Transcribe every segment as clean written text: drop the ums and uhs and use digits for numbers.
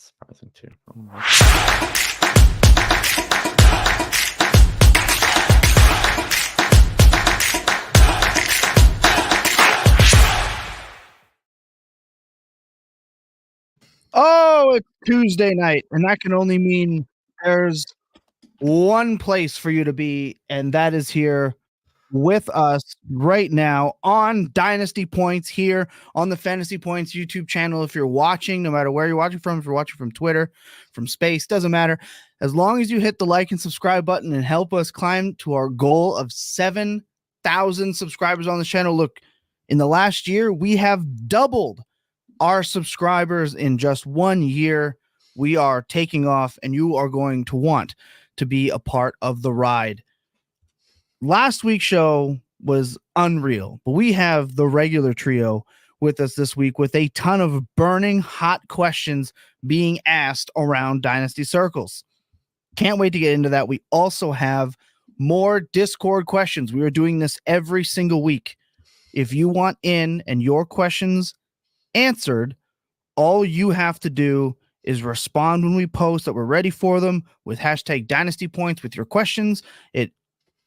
That's surprising too. Oh, it's Tuesday night, and that can only mean there's one place for you to be, and that is here with us right now on Dynasty Points here on the Fantasy Points YouTube channel. If you're watching, no matter where you're watching from, if you're watching from Twitter, from space, doesn't matter. As long as you hit the like and subscribe button and help us climb to our goal of 7,000 subscribers on the channel. Look, in the last year, we have doubled our subscribers in just 1 year. We are taking off, and you are going to want to be a part of the ride. Last week's show was unreal, but we have the regular trio with us this week with a ton of burning hot questions being asked around Dynasty circles. Can't wait to get into that. We also have more Discord questions. We are doing this every single week. If you want in and your questions answered, all you have to do is respond when we post that we're ready for them with hashtag Dynasty Points with your questions. It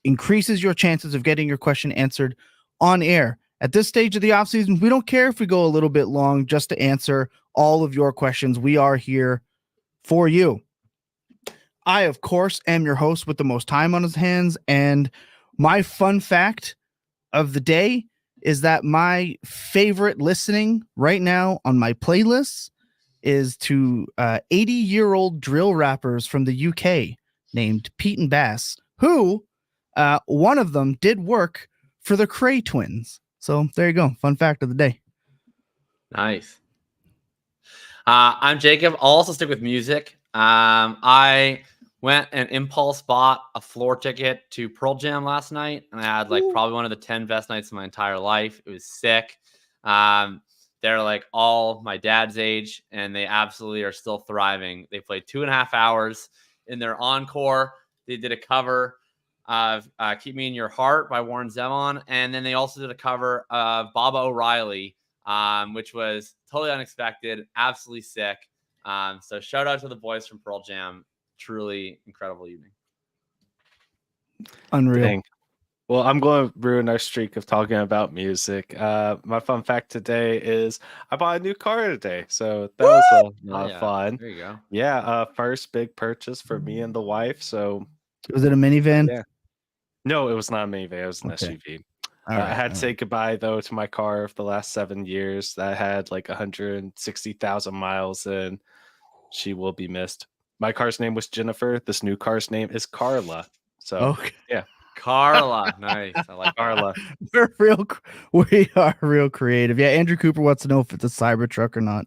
increases your chances of getting your question answered on air. At this stage of the offseason, we don't care if we go a little bit long just to answer all of your questions. We are here for you. I, of course, am your host with the most time on his hands, and my fun fact of the day is that my favorite listening right now on my playlists is to 80-year-old drill rappers from the UK named Pete and Bass, who one of them did work for the Cray twins. So there you go. Fun fact of the day. Nice. I'm Jacob. I'll also stick with music. I went and impulse bought a floor ticket to Pearl Jam last night, and I had probably one of the 10 best nights of my entire life. It was sick. They're like all my dad's age, and they absolutely are still thriving. They played 2.5 hours in their encore. They did a cover of Keep Me in Your Heart by Warren Zevon, and then they also did a cover of Baba O'Reilly, which was totally unexpected, absolutely sick. So shout out to the boys from Pearl Jam. Truly incredible evening. Unreal. Dang. Well, I'm going to ruin our streak of talking about music. My fun fact today is I bought a new car today, so that was a lot of fun. There you go. Yeah, first big purchase for me and the wife. So was it a minivan? Yeah. No, it was not a minivan. It was an SUV. I had to say goodbye, though, to my car of the last 7 years. That had 160,000 miles, and she will be missed. My car's name was Jennifer. This new car's name is Carla. So, yeah. Carla. Nice. I like Carla. We are real creative. Yeah, Andrew Cooper wants to know if it's a Cybertruck or not.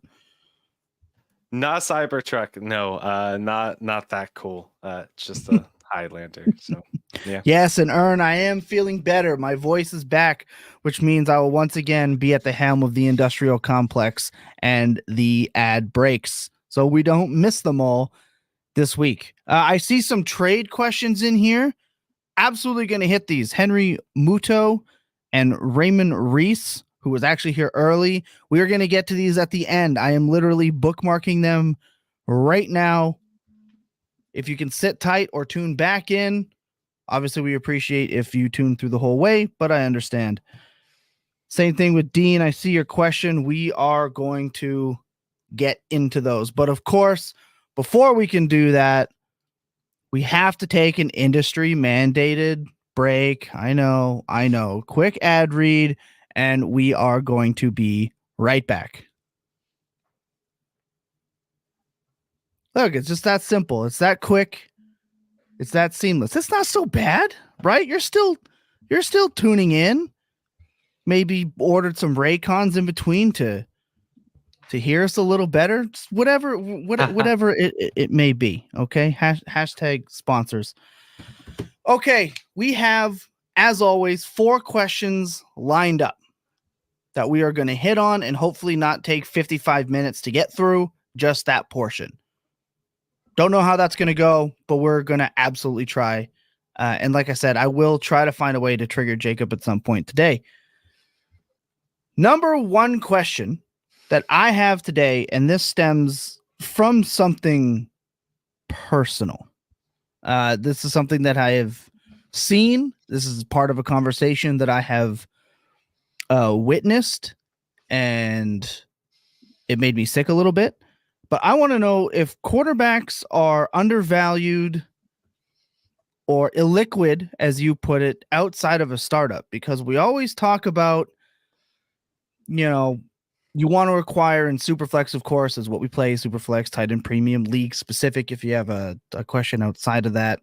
Not a Cybertruck. No, not that cool. It's just a Highlander. So, yeah. Yes, and Ern, I am feeling better. My voice is back, which means I will once again be at the helm of the industrial complex and the ad breaks, so we don't miss them all this week. I see some trade questions in here. Absolutely going to hit these. Henry Muto and Raymond Reese, who was actually here early. We are going to get to these at the end. I am literally bookmarking them right now. If you can sit tight or tune back in, obviously we appreciate if you tune through the whole way, but I understand. Same thing with Dean. I see your question. We are going to get into those. But of course, before we can do that, we have to take an industry mandated break. I know. Quick ad read, and we are going to be right back. Look, it's just that simple. It's that quick. It's that seamless. It's not so bad, right? You're still tuning in. Maybe ordered some Raycons in between to hear us a little better. Just whatever it may be. Okay. Hashtag sponsors. Okay. We have, as always, 4 questions lined up that we are going to hit on and hopefully not take 55 minutes to get through just that portion. Don't know how that's going to go, but we're going to absolutely try. And like I said, I will try to find a way to trigger Jacob at some point today. Number 1 question that I have today, and this stems from something personal. This is something that I have seen. This is part of a conversation that I have witnessed, and it made me sick a little bit. But I want to know if quarterbacks are undervalued or illiquid, as you put it, outside of a startup, because we always talk about, you want to acquire in Superflex, of course, is what we play, Superflex, tight end premium, league specific. If you have a question outside of that,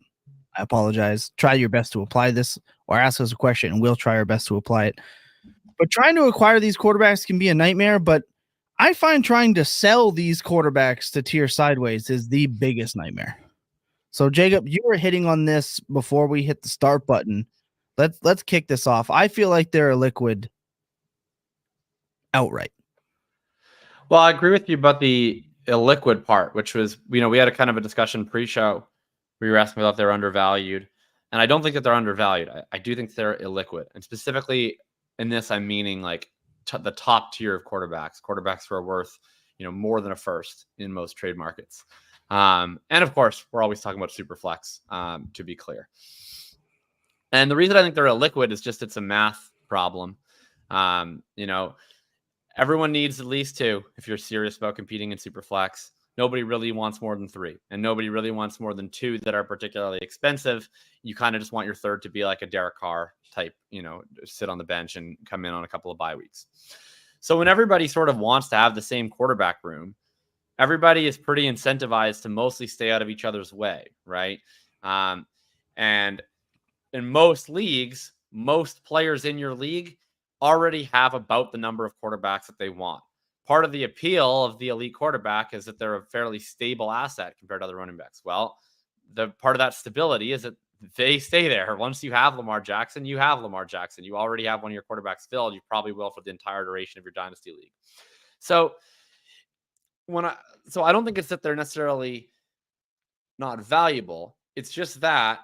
I apologize. Try your best to apply this, or ask us a question and we'll try our best to apply it. But trying to acquire these quarterbacks can be a nightmare, but I find trying to sell these quarterbacks to tier sideways is the biggest nightmare. So Jakob, you were hitting on this before we hit the start button. Let's kick this off. I feel like they're a liquid outright. Well, I agree with you about the illiquid part, which was, we had a kind of a discussion pre-show where you were asking about they're undervalued. And I don't think that they're undervalued. I do think they're illiquid. And specifically in this, I'm meaning like the top tier of quarterbacks who are worth, more than a first in most trade markets. And of course, we're always talking about Superflex, to be clear. And the reason I think they're illiquid is just it's a math problem. Everyone needs at least 2 if you're serious about competing in Superflex. Nobody really wants more than 3, and nobody really wants more than 2 that are particularly expensive. You kind of just want your third to be like a Derek Carr type, sit on the bench and come in on a couple of bye weeks. So when everybody sort of wants to have the same quarterback room, everybody is pretty incentivized to mostly stay out of each other's way, right? And in most leagues, most players in your league already have about the number of quarterbacks that they want. Part of the appeal of the elite quarterback is that they're a fairly stable asset compared to other running backs. Well, the part of that stability is that they stay there. Once you have Lamar Jackson, you have Lamar Jackson. You already have one of your quarterbacks filled. You probably will for the entire duration of your dynasty league. So I don't think it's that they're necessarily not valuable. It's just that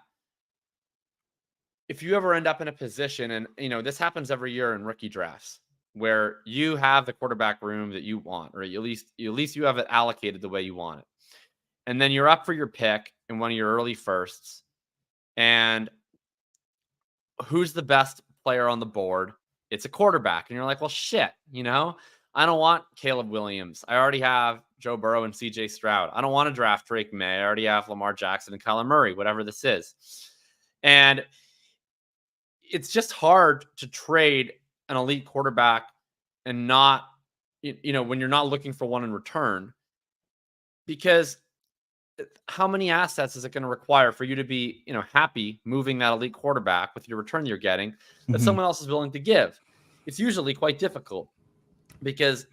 if you ever end up in a position, and this happens every year in rookie drafts, where you have the quarterback room that you want, or at least you have it allocated the way you want it, and then you're up for your pick in one of your early firsts, and who's the best player on the board? It's a quarterback, and you're like, well, shit, I don't want Caleb Williams. I already have Joe Burrow and CJ Stroud. I don't want to draft Drake May. I already have Lamar Jackson and Kyler Murray, whatever this is. And it's just hard to trade an elite quarterback and not, when you're not looking for one in return, because how many assets is it going to require for you to be, happy moving that elite quarterback with your return you're getting that someone else is willing to give? It's usually quite difficult because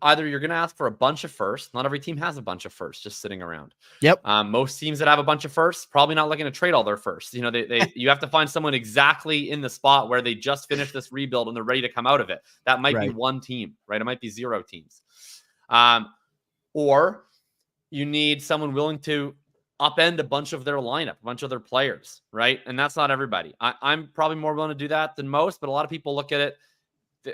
either you're going to ask for a bunch of firsts. Not every team has a bunch of firsts just sitting around. Yep. Most teams that have a bunch of firsts probably not looking to trade all their firsts. You have to find someone exactly in the spot where they just finished this rebuild and they're ready to come out of it. That might be one team, right? It might be 0 teams. Or you need someone willing to upend a bunch of their lineup, a bunch of their players, right? And that's not everybody. I'm probably more willing to do that than most, but a lot of people look at it.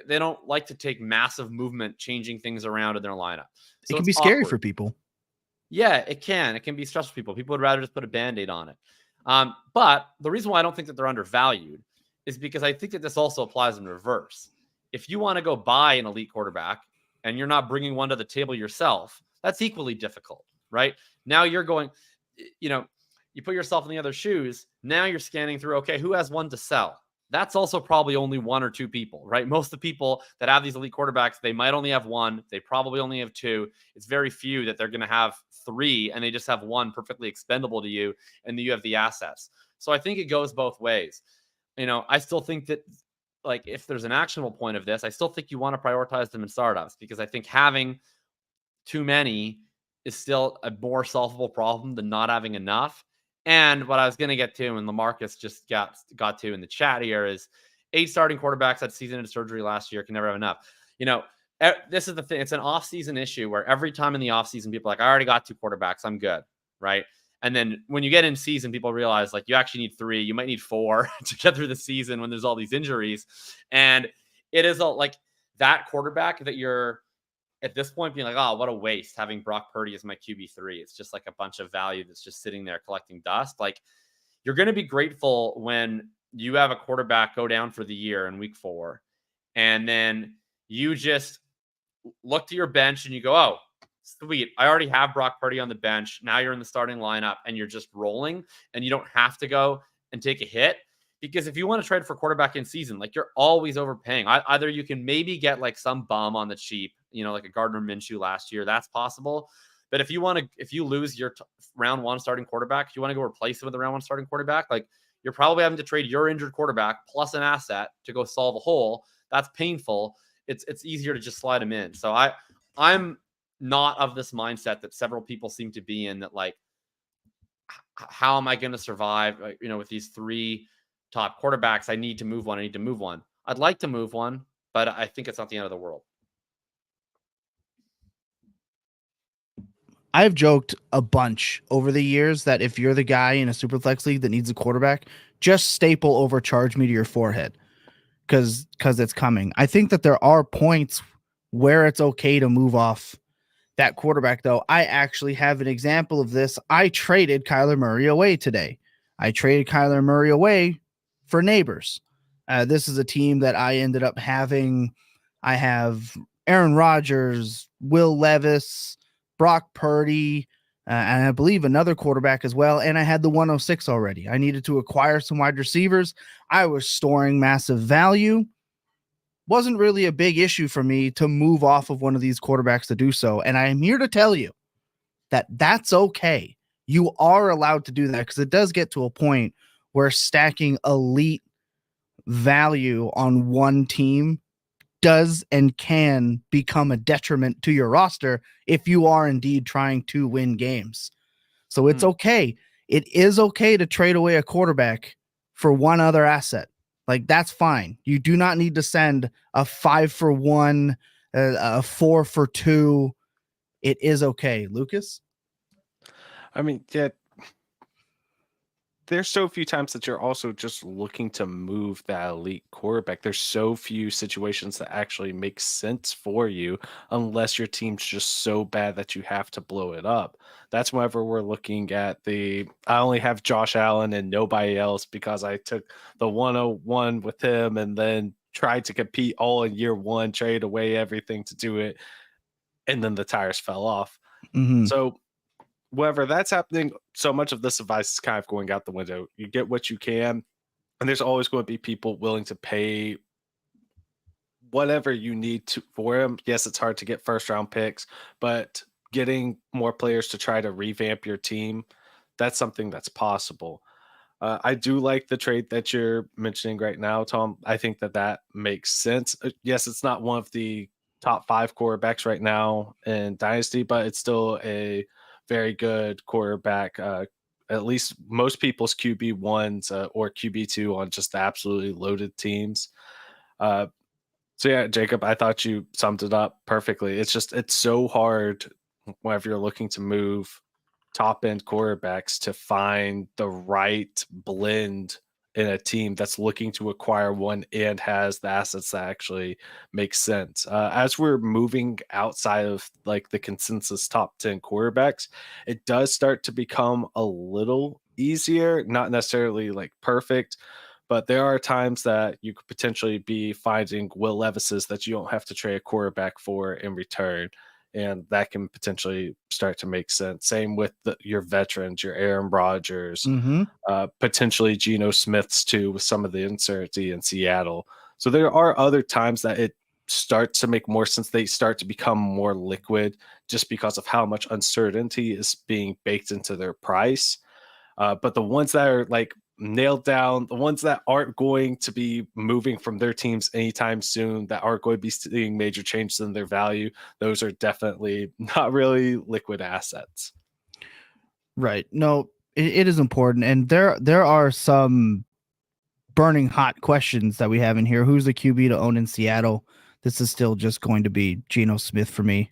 They don't like to take massive movement, changing things around in their lineup. So it can be scary for people. Yeah, it can. It can be stressful for people. People would rather just put a Band-Aid on it. But the reason why I don't think that they're undervalued is because I think that this also applies in reverse. If you want to go buy an elite quarterback and you're not bringing one to the table yourself, that's equally difficult, right? Now you're going, you put yourself in the other shoes. Now you're scanning through, okay, who has one to sell? That's also probably only 1 or 2 people, right? Most of the people that have these elite quarterbacks, they might only have 1. They probably only have 2. It's very few that they're going to have 3 and they just have 1 perfectly expendable to you, and then you have the assets. So I think it goes both ways. I still think that, like, if there's an actionable point of this, I still think you want to prioritize them in startups, because I think having too many is still a more solvable problem than not having enough. And what I was going to get to, and LaMarcus just got to in the chat here, is 8 starting quarterbacks had season-ending surgery last year can never have enough. This is the thing. It's an off-season issue where every time in the off-season, people are like, I already got 2 quarterbacks. I'm good, right? And then when you get in season, people realize, like, you actually need 3. You might need 4 to get through the season when there's all these injuries. And it is like that quarterback that you're at this point being like, oh, what a waste having Brock Purdy as my QB3. It's just like a bunch of value that's just sitting there collecting dust. Like, you're going to be grateful when you have a quarterback go down for the year in week 4, and then you just look to your bench and you go, oh, sweet, I already have Brock Purdy on the bench. Now you're in the starting lineup and you're just rolling, and you don't have to go and take a hit. Because if you want to trade for quarterback in season, like, you're always overpaying. Either you can maybe get like some bum on the cheap, like a Gardner Minshew last year. That's possible. But if you lose your round 1 starting quarterback, if you want to go replace him with a round 1 starting quarterback, like, you're probably having to trade your injured quarterback plus an asset to go solve a hole. That's painful. It's easier to just slide him in. So I'm not of this mindset that several people seem to be in, that like, how am I going to survive, with these 3 top quarterbacks? I need to move one. I'd like to move one, but I think it's not the end of the world. I've joked a bunch over the years that if you're the guy in a Superflex league that needs a quarterback, just staple overcharge me to your forehead, because it's coming. I think that there are points where it's okay to move off that quarterback, though. I actually have an example of this. I traded Kyler Murray away today. I traded Kyler Murray away for Neighbors. This is a team that I ended up having. I have Aaron Rodgers, Will Levis, Brock Purdy, and I believe another quarterback as well. And I had the 106 already. I needed to acquire some wide receivers. I was storing massive value. Wasn't really a big issue for me to move off of one of these quarterbacks to do so. And I am here to tell you that that's okay. You are allowed to do that, because it does get to a point where stacking elite value on one team does and can become a detriment to your roster if you are indeed trying to win games. So it's okay. It is okay to trade away a quarterback for one other asset. Like, that's fine. You do not need to send a 5-for-1, a 4-for-2. It is okay. Lucas? I mean, yeah, there's so few times that you're also just looking to move that elite quarterback. There's so few situations that actually make sense for you, unless your team's just so bad that you have to blow it up. That's whenever we're looking at I only have Josh Allen and nobody else because I took the 101 with him and then tried to compete all in year 1, trade away everything to do it, and then the tires fell off. Mm-hmm. So whenever that's happening, so much of this advice is kind of going out the window. You get what you can, and there's always going to be people willing to pay whatever you need to for them. Yes, it's hard to get first round picks, but getting more players to try to revamp your team, that's something that's possible. I do like the trade that you're mentioning right now, Tom. I think that makes sense. Yes, it's not one of the top 5 quarterbacks right now in Dynasty, but it's still a very good quarterback. At least most people's QB1s or QB2 on just absolutely loaded teams. So yeah, Jacob, I thought you summed it up perfectly. It's so hard whenever you're looking to move top end quarterbacks to find the right blend in a team that's looking to acquire one and has the assets that actually make sense. As we're moving outside of like the consensus top 10 quarterbacks, it does start to become a little easier, not necessarily like perfect, but there are times that you could potentially be finding Will Levises that you don't have to trade a quarterback for in return. And that can potentially start to make sense. Same with your veterans, your Aaron Rodgers, potentially Geno Smiths too, with some of the uncertainty in Seattle. So there are other times that it starts to make more sense. They start to become more liquid just because of how much uncertainty is being baked into their price. But the ones that are like nailed down, the ones that aren't going to be moving from their teams anytime soon, that aren't going to be seeing major changes in their value, those are definitely not really liquid assets. Right. No, it is important. And there are some burning hot questions that we have in here. Who's the QB to own in Seattle? This is still just going to be Geno Smith for me.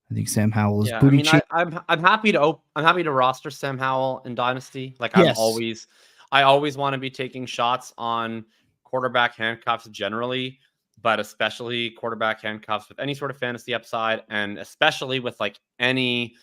I think Sam Howell is booty cheap. I'm happy to roster Sam Howell in Dynasty. Like, I always want to be taking shots on quarterback handcuffs generally, but especially quarterback handcuffs with any sort of fantasy upside, and especially with like any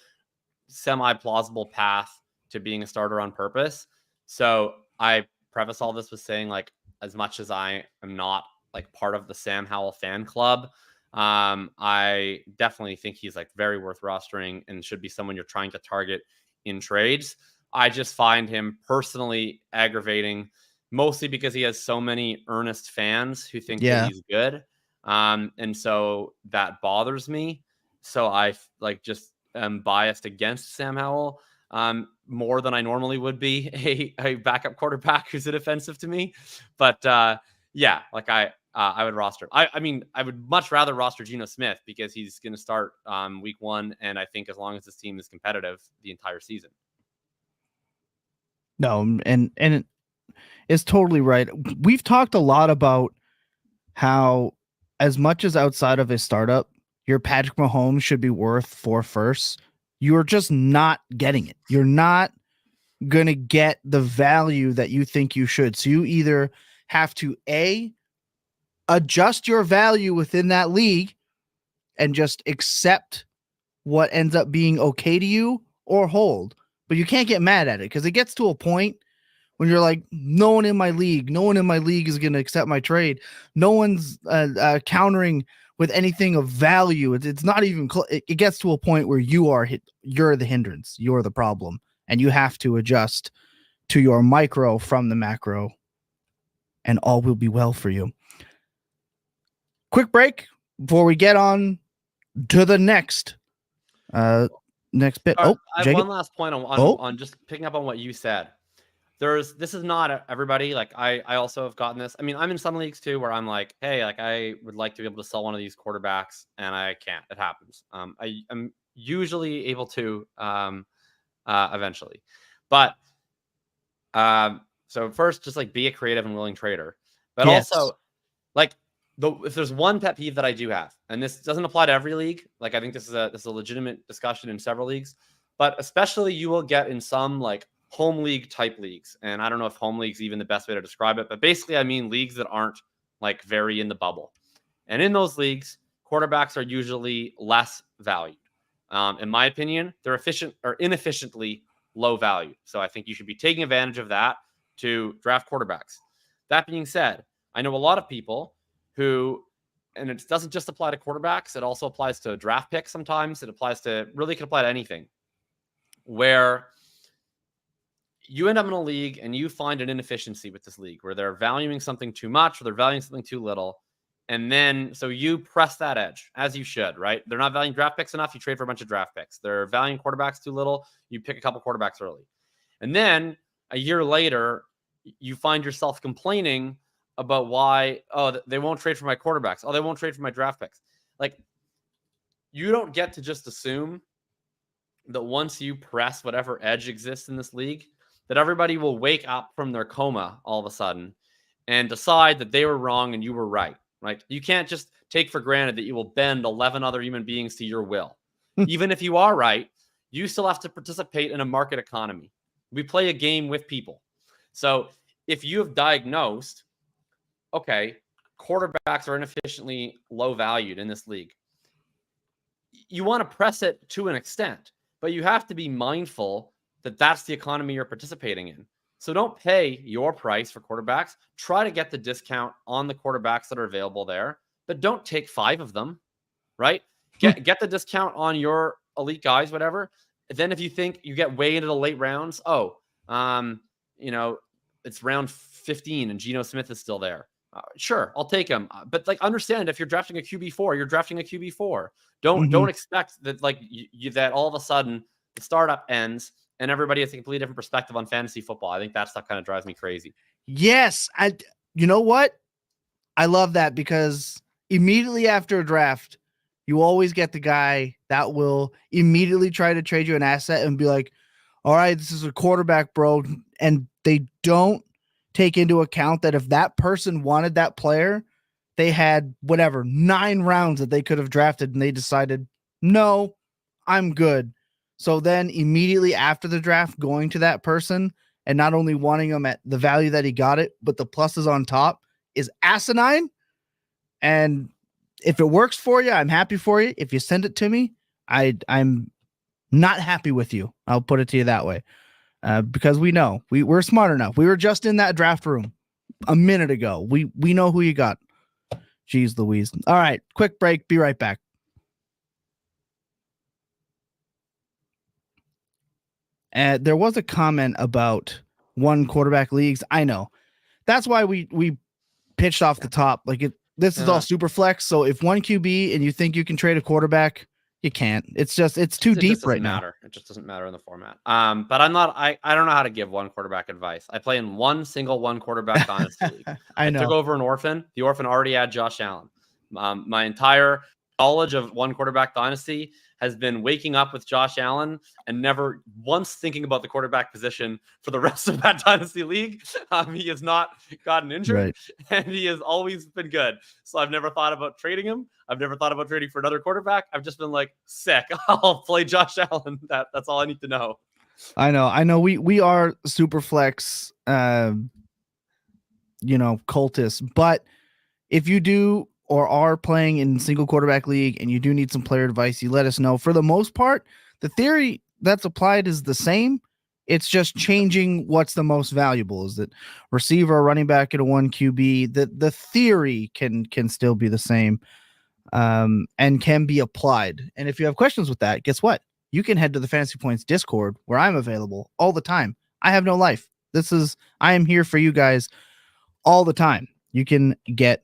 semi-plausible path to being a starter on purpose. So I preface all this with saying, like, as much as I am not like part of the Sam Howell fan club, I definitely think he's like very worth rostering and should be someone you're trying to target in trades. I just find him personally aggravating, mostly because he has so many earnest fans who think that he's good. And so that bothers me. So I like just am biased against Sam Howell more than I normally would be a backup quarterback who's inoffensive to me. But yeah, like I would roster. I mean, I would much rather roster Geno Smith because he's going to start week 1. And I think as long as this team is competitive the entire season. No, and it's totally right. We've talked a lot about how, as much as outside of a startup, your Patrick Mahomes should be worth 4 firsts. You're just not getting it. You're not going to get the value that you think you should. So you either have to adjust your value within that league and just accept what ends up being okay to you, or hold. But you can't get mad at it, because it gets to a point when you're like, no one in my league is going to accept my trade. No one's countering with anything of value. It's not even it gets to a point where you're the hindrance, you're the problem, and you have to adjust to your micro from the macro, and all will be well for you. Quick break before we get on to the next bit. I have Jacob? one last point on just picking up on what you said. This is not everybody. Like I also have gotten this. I mean, I'm in some leagues too where I'm like, hey, like I would like to be able to sell one of these quarterbacks, and I can't. It happens. I'm usually able to eventually, but so first, just like be a creative and willing trader, but also like if there's one pet peeve that I do have, and this doesn't apply to every league. Like I think this is a legitimate discussion in several leagues, but especially you will get in some like home league type leagues. And I don't know if home league's even the best way to describe it, but basically I mean leagues that aren't like very in the bubble. And in those leagues, quarterbacks are usually less valued. In my opinion, they're inefficiently low value. So I think you should be taking advantage of that to draft quarterbacks. That being said, I know a lot of people who, and it doesn't just apply to quarterbacks, it also applies to draft picks sometimes. It can apply to anything, where you end up in a league and you find an inefficiency with this league where they're valuing something too much or they're valuing something too little. And then, so you press that edge, as you should, right? They're not valuing draft picks enough. You trade for a bunch of draft picks. They're valuing quarterbacks too little. You pick a couple quarterbacks early. And then a year later, you find yourself complaining about why, they won't trade for my quarterbacks. They won't trade for my draft picks. Like, you don't get to just assume that once you press whatever edge exists in this league, that everybody will wake up from their coma all of a sudden and decide that they were wrong and you were right. Right? You can't just take for granted that you will bend 11 other human beings to your will. Even if you are right, you still have to participate in a market economy. We play a game with people. So if you have diagnosed, okay, quarterbacks are inefficiently low valued in this league, you want to press it to an extent, but you have to be mindful that that's the economy you're participating in. So don't pay your price for quarterbacks. Try to get the discount on the quarterbacks that are available there, but don't take 5 of them, right? Get the discount on your elite guys, whatever. Then if you think you get way into the late rounds, it's round 15 and Geno Smith is still there. Sure, I'll take him. But like, understand, if you're drafting a QB4, you're drafting a QB4. Don't expect that like that all of a sudden the startup ends and everybody has a completely different perspective on fantasy football. I think that stuff kind of drives me crazy. Yes. You know what? I love that, because immediately after a draft, you always get the guy that will immediately try to trade you an asset and be like, all right, this is a quarterback, bro. And they don't take into account that if that person wanted that player, they had 9 rounds that they could have drafted, and they decided, no, I'm good. So then immediately after the draft, going to that person and not only wanting him at the value that he got it, but the pluses on top is asinine. And if it works for you, I'm happy for you. If you send it to me, I'm not happy with you. I'll put it to you that way. Because we know we're smart enough. We were just in that draft room a minute ago. We know who you got. Jeez Louise. All right, quick break. Be right back. There was a comment about one quarterback leagues. I know. That's why we pitched off the top. Like this is all super flex. So if one QB and you think you can trade a quarterback, you can't. It's too deep right now. It just doesn't matter in the format. But I don't know how to give one quarterback advice. I play in one quarterback dynasty league. I took over an orphan. The orphan already had Josh Allen. My entire knowledge of one quarterback dynasty has been waking up with Josh Allen and never once thinking about the quarterback position for the rest of that dynasty league. He has not gotten injured, and he has always been good. So I've never thought about trading him. I've never thought about trading for another quarterback. I've just been like, sick. I'll play Josh Allen. That's all I need to know. I know. We are super flex, cultists. But if you do or are playing in single quarterback league and you do need some player advice, you let us know. For the most part, the theory that's applied is the same. It's just changing what's the most valuable. Is that receiver or running back at a 1 QB? The theory can still be the same, and can be applied. And if you have questions with that, guess what? You can head to the Fantasy Points Discord where I'm available all the time. I have no life. I am here for you guys all the time. You can get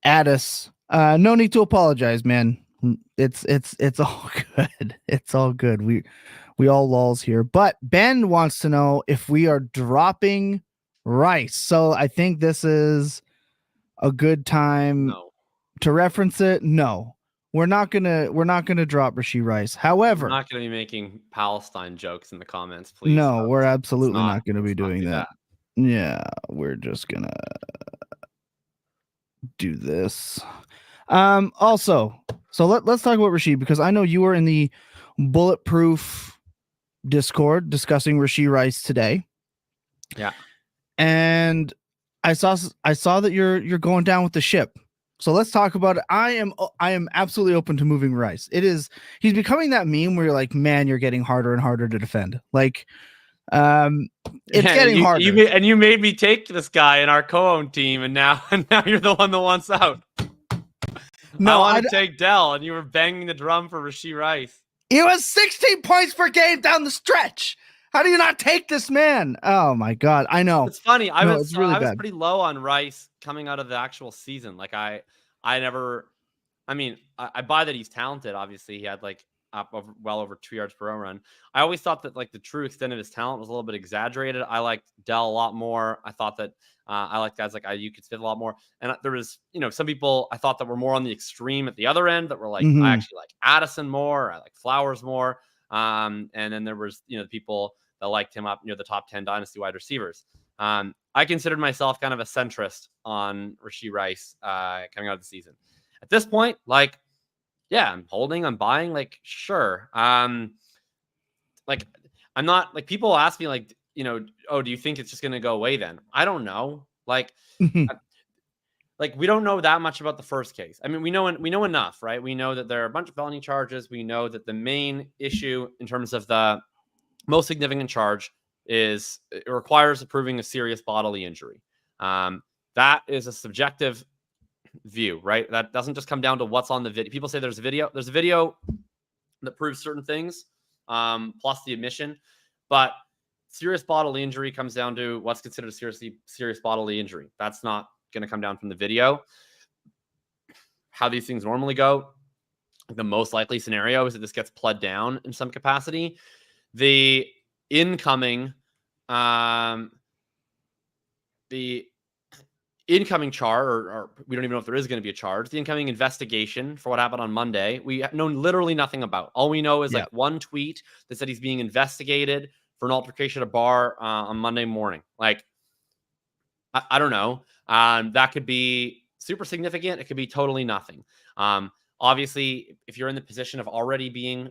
at us. No need to apologize, man. It's all good. It's all good. We all lulls here. But Ben wants to know if we are dropping Rice. So I think this is a good time to reference it. No. We're not gonna drop Rashee Rice. However, we're not gonna be making Palestine jokes in the comments, please. No, we're absolutely not gonna be doing that. Yeah, we're just gonna do this. Also, so let's talk about Rashee, because I know you were in the Bulletproof Discord discussing Rashee Rice today. Yeah. And I saw that you're going down with the ship. So let's talk about it. I am absolutely open to moving Rice. He's becoming that meme where you're like, man, you're getting harder and harder to defend. Like, it's getting harder. You made me take this guy in our co-owned team, and now you're the one that wants out. No, I wanted to take Dell, and you were banging the drum for Rashee Rice. He was 16 points per game down the stretch. How do you not take this man? Oh my God. I know. It's funny. I was pretty low on Rice coming out of the actual season. Like I buy that he's talented. Obviously he had like well over 2 yards per run. I always thought that like the true extent of his talent was a little bit exaggerated. I liked Dell a lot more. I thought that I liked guys like IU could fit a lot more. And there was, some people I thought that were more on the extreme at the other end that were like, I actually like Addison more. I like Flowers more. And then there was, the people that liked him up near the top 10 dynasty wide receivers. I considered myself kind of a centrist on Rashee Rice coming out of the season. At this point, like, yeah, I'm holding, I'm buying, like, sure. Like, I'm not, like, people ask me, like, oh, do you think it's just going to go away then? I don't know. Like, like, we don't know that much about the first case. I mean, we know enough, right? We know that there are a bunch of felony charges. We know that the main issue in terms of the most significant charge is it requires proving a serious bodily injury. That is a subjective view, right? That doesn't just come down to what's on the video. People say there's a video that proves certain things, plus the admission, but serious bodily injury comes down to what's considered a serious bodily injury. That's not going to come down from the video. How these things normally go, the most likely scenario is that this gets pled down in some capacity. The incoming charge, or we don't even know if there is going to be a charge. The incoming investigation for what happened on Monday, we know literally nothing about. All we know is like one tweet that said he's being investigated for an altercation at a bar on Monday morning. Like, I don't know. That could be super significant. It could be totally nothing. Obviously, if you're in the position of already being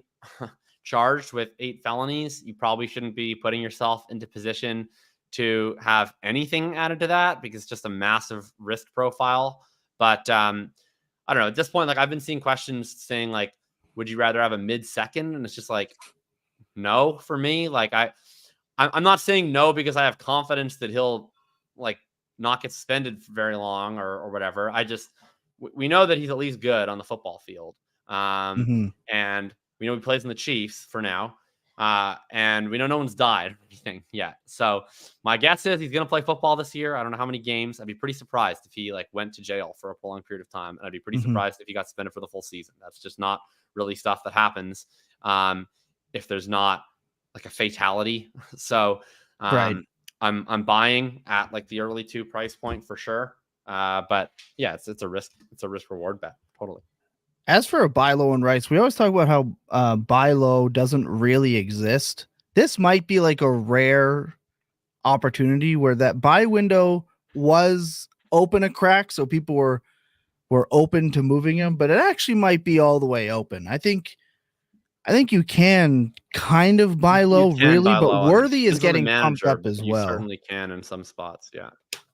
charged with 8 felonies, you probably shouldn't be putting yourself into position to have anything added to that, because it's just a massive risk profile But I don't know. At this point, like I've been seeing questions saying like, would you rather have a mid-second? And it's just like, no, for me. Like I'm not saying no because I have confidence that he'll like not get suspended for very long or whatever. We know that he's at least good on the football field. And we know he plays in the Chiefs for now. And we know no one's died or anything yet. So my guess is he's going to play football this year. I don't know how many games. I'd be pretty surprised if he like went to jail for a prolonged period of time. And I'd be pretty surprised if he got suspended for the full season. That's just not really stuff that happens if there's not like a fatality. So I'm buying at like the early 2 price point for sure. But yeah, it's a risk. It's a risk reward bet. Totally. As for a buy low and Rice, we always talk about how buy low doesn't really exist. This might be like a rare opportunity where that buy window was open a crack, so people were open to moving him, but it actually might be all the way open. I think you can kind of buy low, really, but low. Worthy is getting pumped up as well. You certainly can in some spots, yeah.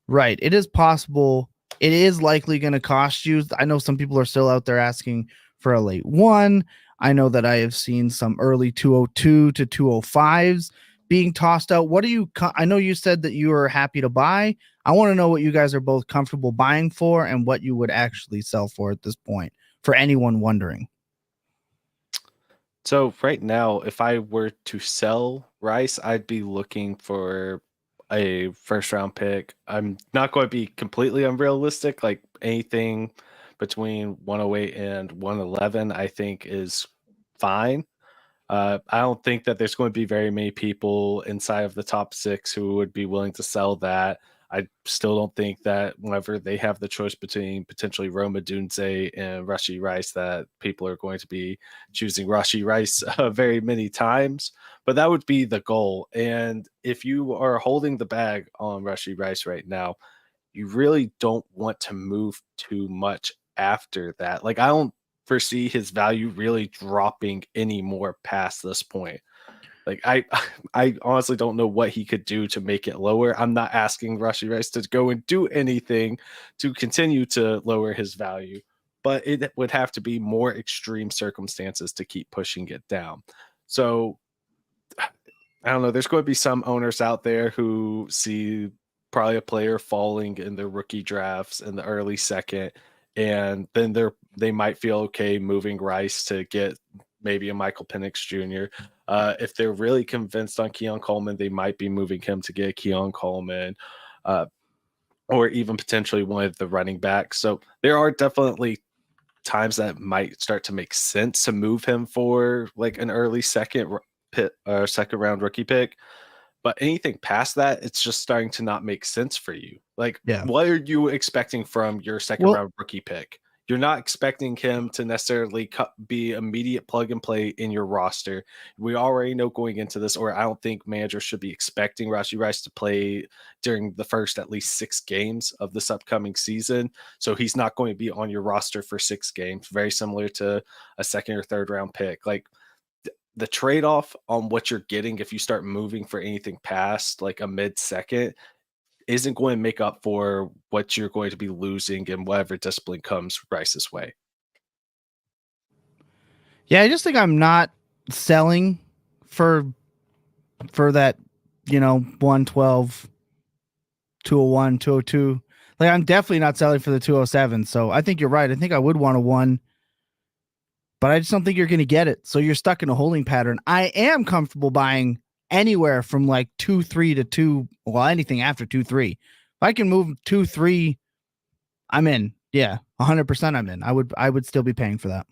Right. It is possible. It is likely going to cost you. I know some people are still out there asking for a late 1. I know that I have seen some early 202 to 205s being tossed out. What do you? I know you said that you are happy to buy. I want to know what you guys are both comfortable buying for and what you would actually sell for at this point, for anyone wondering. So right now, if I were to sell Rice, I'd be looking for a first-round pick. I'm not going to be completely unrealistic. Like anything between 108 and 111, I think is fine. I don't think that there's going to be very many people inside of the top 6 who would be willing to sell that. I still don't think that whenever they have the choice between potentially Rome Odunze and Rashee Rice, that people are going to be choosing Rashee Rice very many times. But that would be the goal. And if you are holding the bag on Rashee Rice right now, you really don't want to move too much after that. Like I don't foresee his value really dropping any more past this point. Like I honestly don't know what he could do to make it lower. I'm not asking Rashee Rice to go and do anything to continue to lower his value, but it would have to be more extreme circumstances to keep pushing it down. So I don't know. There's going to be some owners out there who see probably a player falling in their rookie drafts in the early second, and then they might feel okay moving Rice to get maybe a Michael Penix Jr. If they're really convinced on Keon Coleman, they might be moving him to get Keon Coleman, or even potentially one of the running backs. So there are definitely times that might start to make sense to move him for like an early second round rookie pick. But anything past that, it's just starting to not make sense for you. Like, what are you expecting from your second round rookie pick? You're not expecting him to necessarily be immediate plug and play in your roster. We already know going into this, or I don't think managers should be expecting Rashee Rice to play during the first at least 6 games of this upcoming season. So he's not going to be on your roster for 6 games, very similar to a second or third round pick. Like the trade-off on what you're getting if you start moving for anything past like a mid-second isn't going to make up for what you're going to be losing in whatever discipline comes Rice's way. Yeah, I just think I'm not selling for that, 112, 201, 202. Like I'm definitely not selling for the 207. So I think you're right. I think I would want a 1, but I just don't think you're going to get it. So you're stuck in a holding pattern. I am comfortable buying anywhere from like 2-3 to 2. Well, anything after 2-3. If I can move 2-3, I'm in. Yeah, 100% I'm in. I would still be paying for that.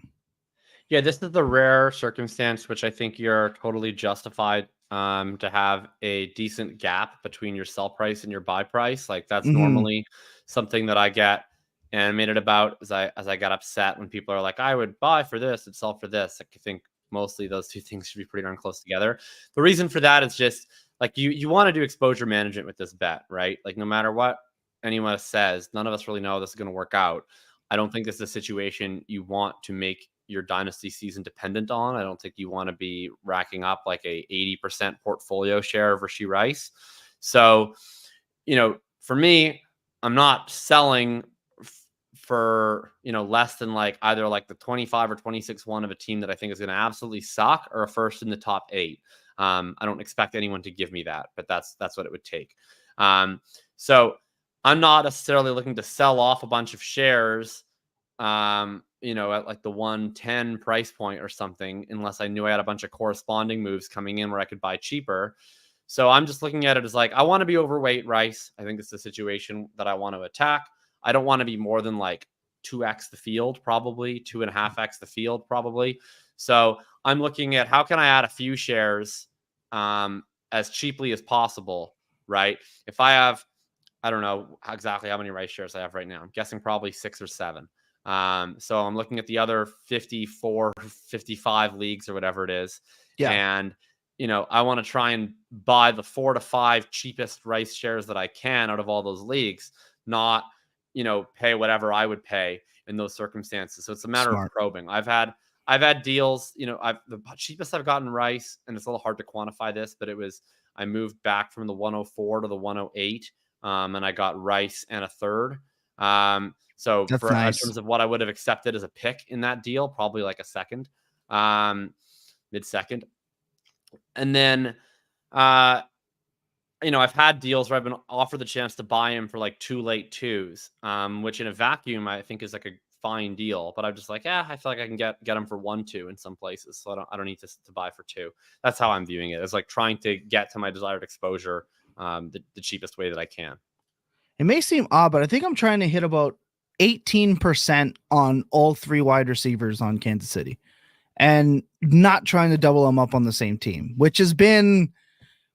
Yeah, this is the rare circumstance, which I think you're totally justified to have a decent gap between your sell price and your buy price. Like that's normally something that I get animated about as I got upset when people are like, I would buy for this and sell for this. Like I think mostly those two things should be pretty darn close together. The reason for that is just like you want to do exposure management with this bet, right? Like no matter what anyone says, none of us really know this is going to work out. I don't think this is a situation you want to make your dynasty season dependent on. I don't think you want to be racking up like a 80% portfolio share of Rashee Rice. So, for me, I'm not selling for, less than like either like the 25 or 26-1 of a team that I think is going to absolutely suck, or a first in the top 8. I don't expect anyone to give me that, but that's what it would take. So I'm not necessarily looking to sell off a bunch of shares, at like the 110 price point or something, unless I knew I had a bunch of corresponding moves coming in where I could buy cheaper. So I'm just looking at it as like, I want to be overweight Rice. I think it's a situation that I want to attack. I don't want to be more than like 2x the field, probably 2.5x the field, probably. So I'm looking at how can I add a few shares as cheaply as possible, right? If I have, I don't know exactly how many Rice shares I have right now. I'm guessing probably 6 or 7. So I'm looking at the other 54, 55 leagues or whatever it is. Yeah. And, I want to try and buy the 4 to 5 cheapest Rice shares that I can out of all those leagues, not, pay whatever I would pay in those circumstances. So it's a matter of probing. I've had deals, the cheapest I've gotten Rice, and it's a little hard to quantify this, but I moved back from the 104 to the 108. And I got Rice and a third. So that's in nice. terms of what I would have accepted as a pick in that deal, probably like a second, mid-second. And then, I've had deals where I've been offered the chance to buy him for like 2 late 2s, which in a vacuum I think is like a fine deal. But I'm just like, I feel like I can get him for 1-2 in some places, so I don't need to buy for 2. That's how I'm viewing it. It's like trying to get to my desired exposure the cheapest way that I can. It may seem odd, but I think I'm trying to hit about 18% on all 3 wide receivers on Kansas City, and not trying to double them up on the same team, which has been,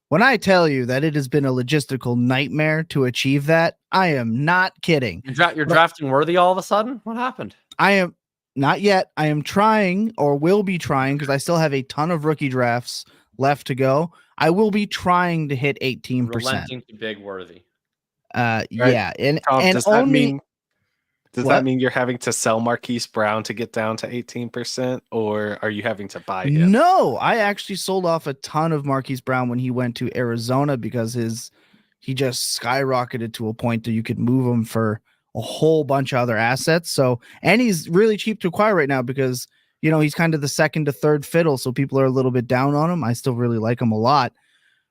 when I tell you that it has been a logistical nightmare to achieve that, I am not kidding. You're drafting Worthy all of a sudden? What happened? I am not yet. I am trying, or will be trying, because I still have a ton of rookie drafts left to go. I will be trying to hit 18%. Relenting to big Worthy. Right. Yeah. And does that mean you're having to sell Marquise Brown to get down to 18%, or are you having to buy him? No, I actually sold off a ton of Marquise Brown when he went to Arizona, because he just skyrocketed to a point that you could move him for a whole bunch of other assets. So, and he's really cheap to acquire right now because, he's kind of the second to third fiddle. So people are a little bit down on him. I still really like him a lot.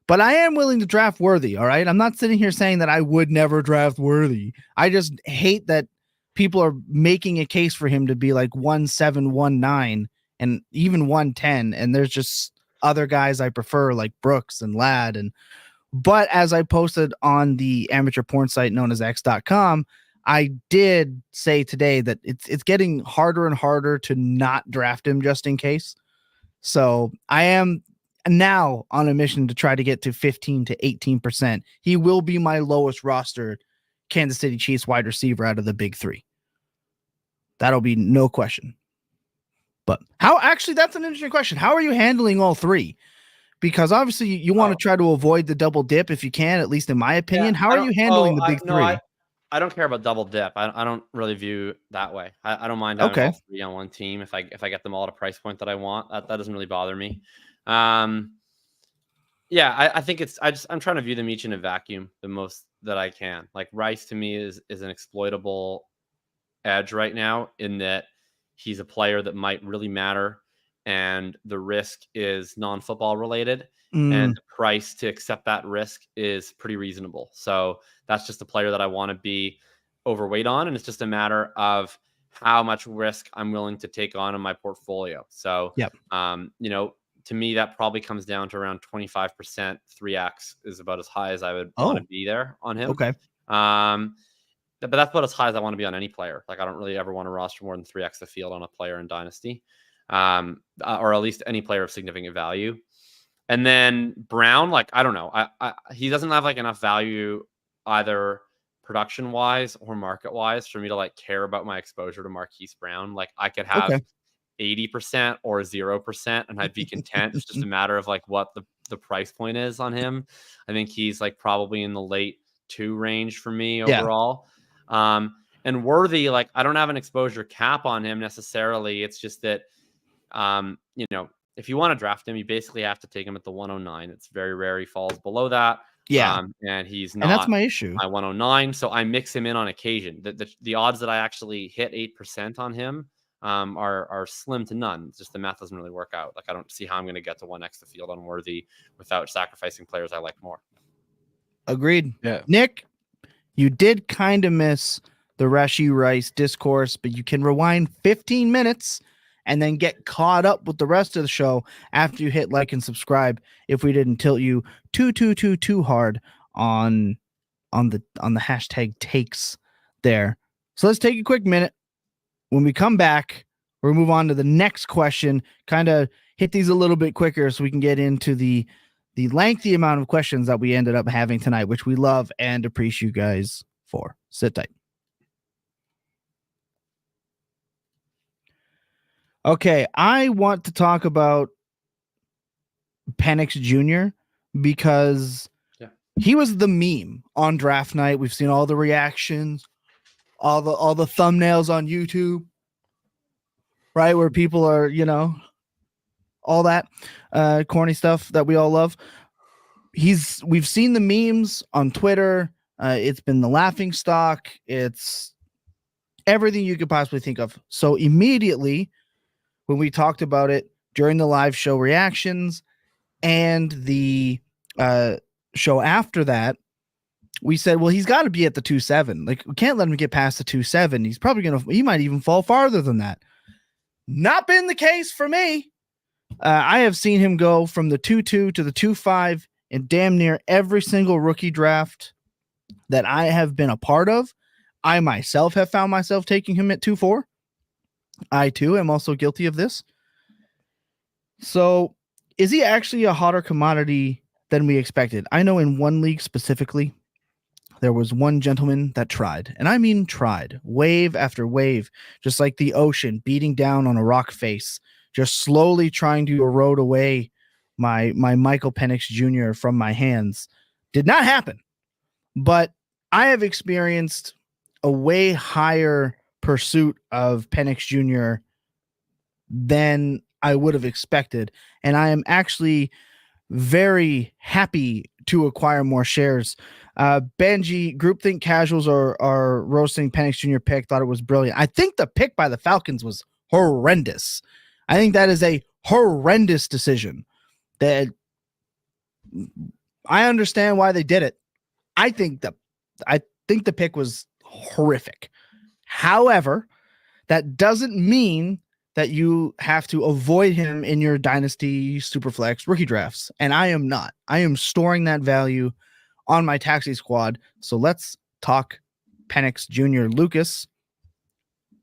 But I am willing to draft Worthy, all right? I'm not sitting here saying that I would never draft Worthy. I just hate that people are making a case for him to be like 1.7, 1.9, and even 1.10. And there's just other guys I prefer, like Brooks and Ladd. But as I posted on the amateur porn site known as X.com, I did say today that it's getting harder and harder to not draft him just in case. So I am now on a mission to try to get to 15 to 18%. He will be my lowest rostered Kansas City Chiefs wide receiver out of the big 3. That'll be no question. But that's an interesting question. How are you handling all 3? Because obviously you want to try to avoid the double dip if you can, at least in my opinion. How are you handling the big 3? I don't care about double dip. I don't really view that way. I don't mind having all 3 on one team if I get them all at a price point that I want. That doesn't really bother me. I think I'm trying to view them each in a vacuum the most that I can. Like Rice to me is an exploitable edge right now, in that he's a player that might really matter, and the risk is non-football related, and the price to accept that risk is pretty reasonable. So that's just a player that I want to be overweight on, and it's just a matter of how much risk I'm willing to take on in my portfolio. So, to me, that probably comes down to around 25%. 3x is about as high as I would want to be there on him. Okay. But that's about as high as I want to be on any player. Like, I don't really ever want to roster more than 3x the field on a player in Dynasty, or at least any player of significant value. And then Brown, like, I don't know. He doesn't have like enough value either production wise or market wise for me to like care about my exposure to Marquise Brown. Like, I could have 80% or 0% and I'd be content. It's just a matter of like what the price point is on him. I think he's like probably in the late 2 range for me overall. And Worthy, like, I don't have an exposure cap on him necessarily. It's just that, if you want to draft him, you basically have to take him at the 109. It's very rare he falls below that. Yeah. And he's And that's not my issue. my 109. So I mix him in on occasion. The odds that I actually hit 8% on him are slim to none. Just the math doesn't really work out. Like I don't see how I'm going to get to 1x the field on Worthy without sacrificing players I like more. Agreed. Yeah. Nick, you did kind of miss the Rashee Rice discourse, but you can rewind 15 minutes and then get caught up with the rest of the show after you hit like and subscribe if we didn't tilt you too hard on the hashtag takes there. So let's take a quick minute. When we come back, we'll move on to the next question, kind of hit these a little bit quicker so we can get into the lengthy amount of questions that we ended up having tonight, which we love and appreciate you guys for. Sit tight. Okay, I want to talk about Penix Jr. because he was the meme on draft night. We've seen all the reactions, all the thumbnails on YouTube, right? Where people are, all that corny stuff that we all love. We've seen the memes on Twitter. It's been the laughing stock. It's everything you could possibly think of. So immediately when we talked about it during the live show reactions and the show after that, we said, well, he's got to be at the 2.7. Like, we can't let him get past the 2.7. He might even fall farther than that. Not been the case for me. I have seen him go from the 2.2 to the 2.5 in damn near every single rookie draft that I have been a part of. I myself have found myself taking him at 2.4. I too am also guilty of this. So is he actually a hotter commodity than we expected? I know in one league specifically, there was one gentleman that tried, and I mean tried, wave after wave, just like the ocean beating down on a rock face, just slowly trying to erode away my Michael Penix Jr. from my hands. Did not happen, but I have experienced a way higher pursuit of Penix Jr. than I would have expected, and I am actually very happy to acquire more shares. Benji, Groupthink Casuals are roasting Penix Jr. pick, thought it was brilliant. I think the pick by the Falcons was horrendous. I think that is a horrendous decision. That I understand why they did it. I think the pick was horrific. However, that doesn't mean that you have to avoid him in your dynasty superflex rookie drafts. And I am not. I am storing that value on my taxi squad. So let's talk Penix Jr. Lucas,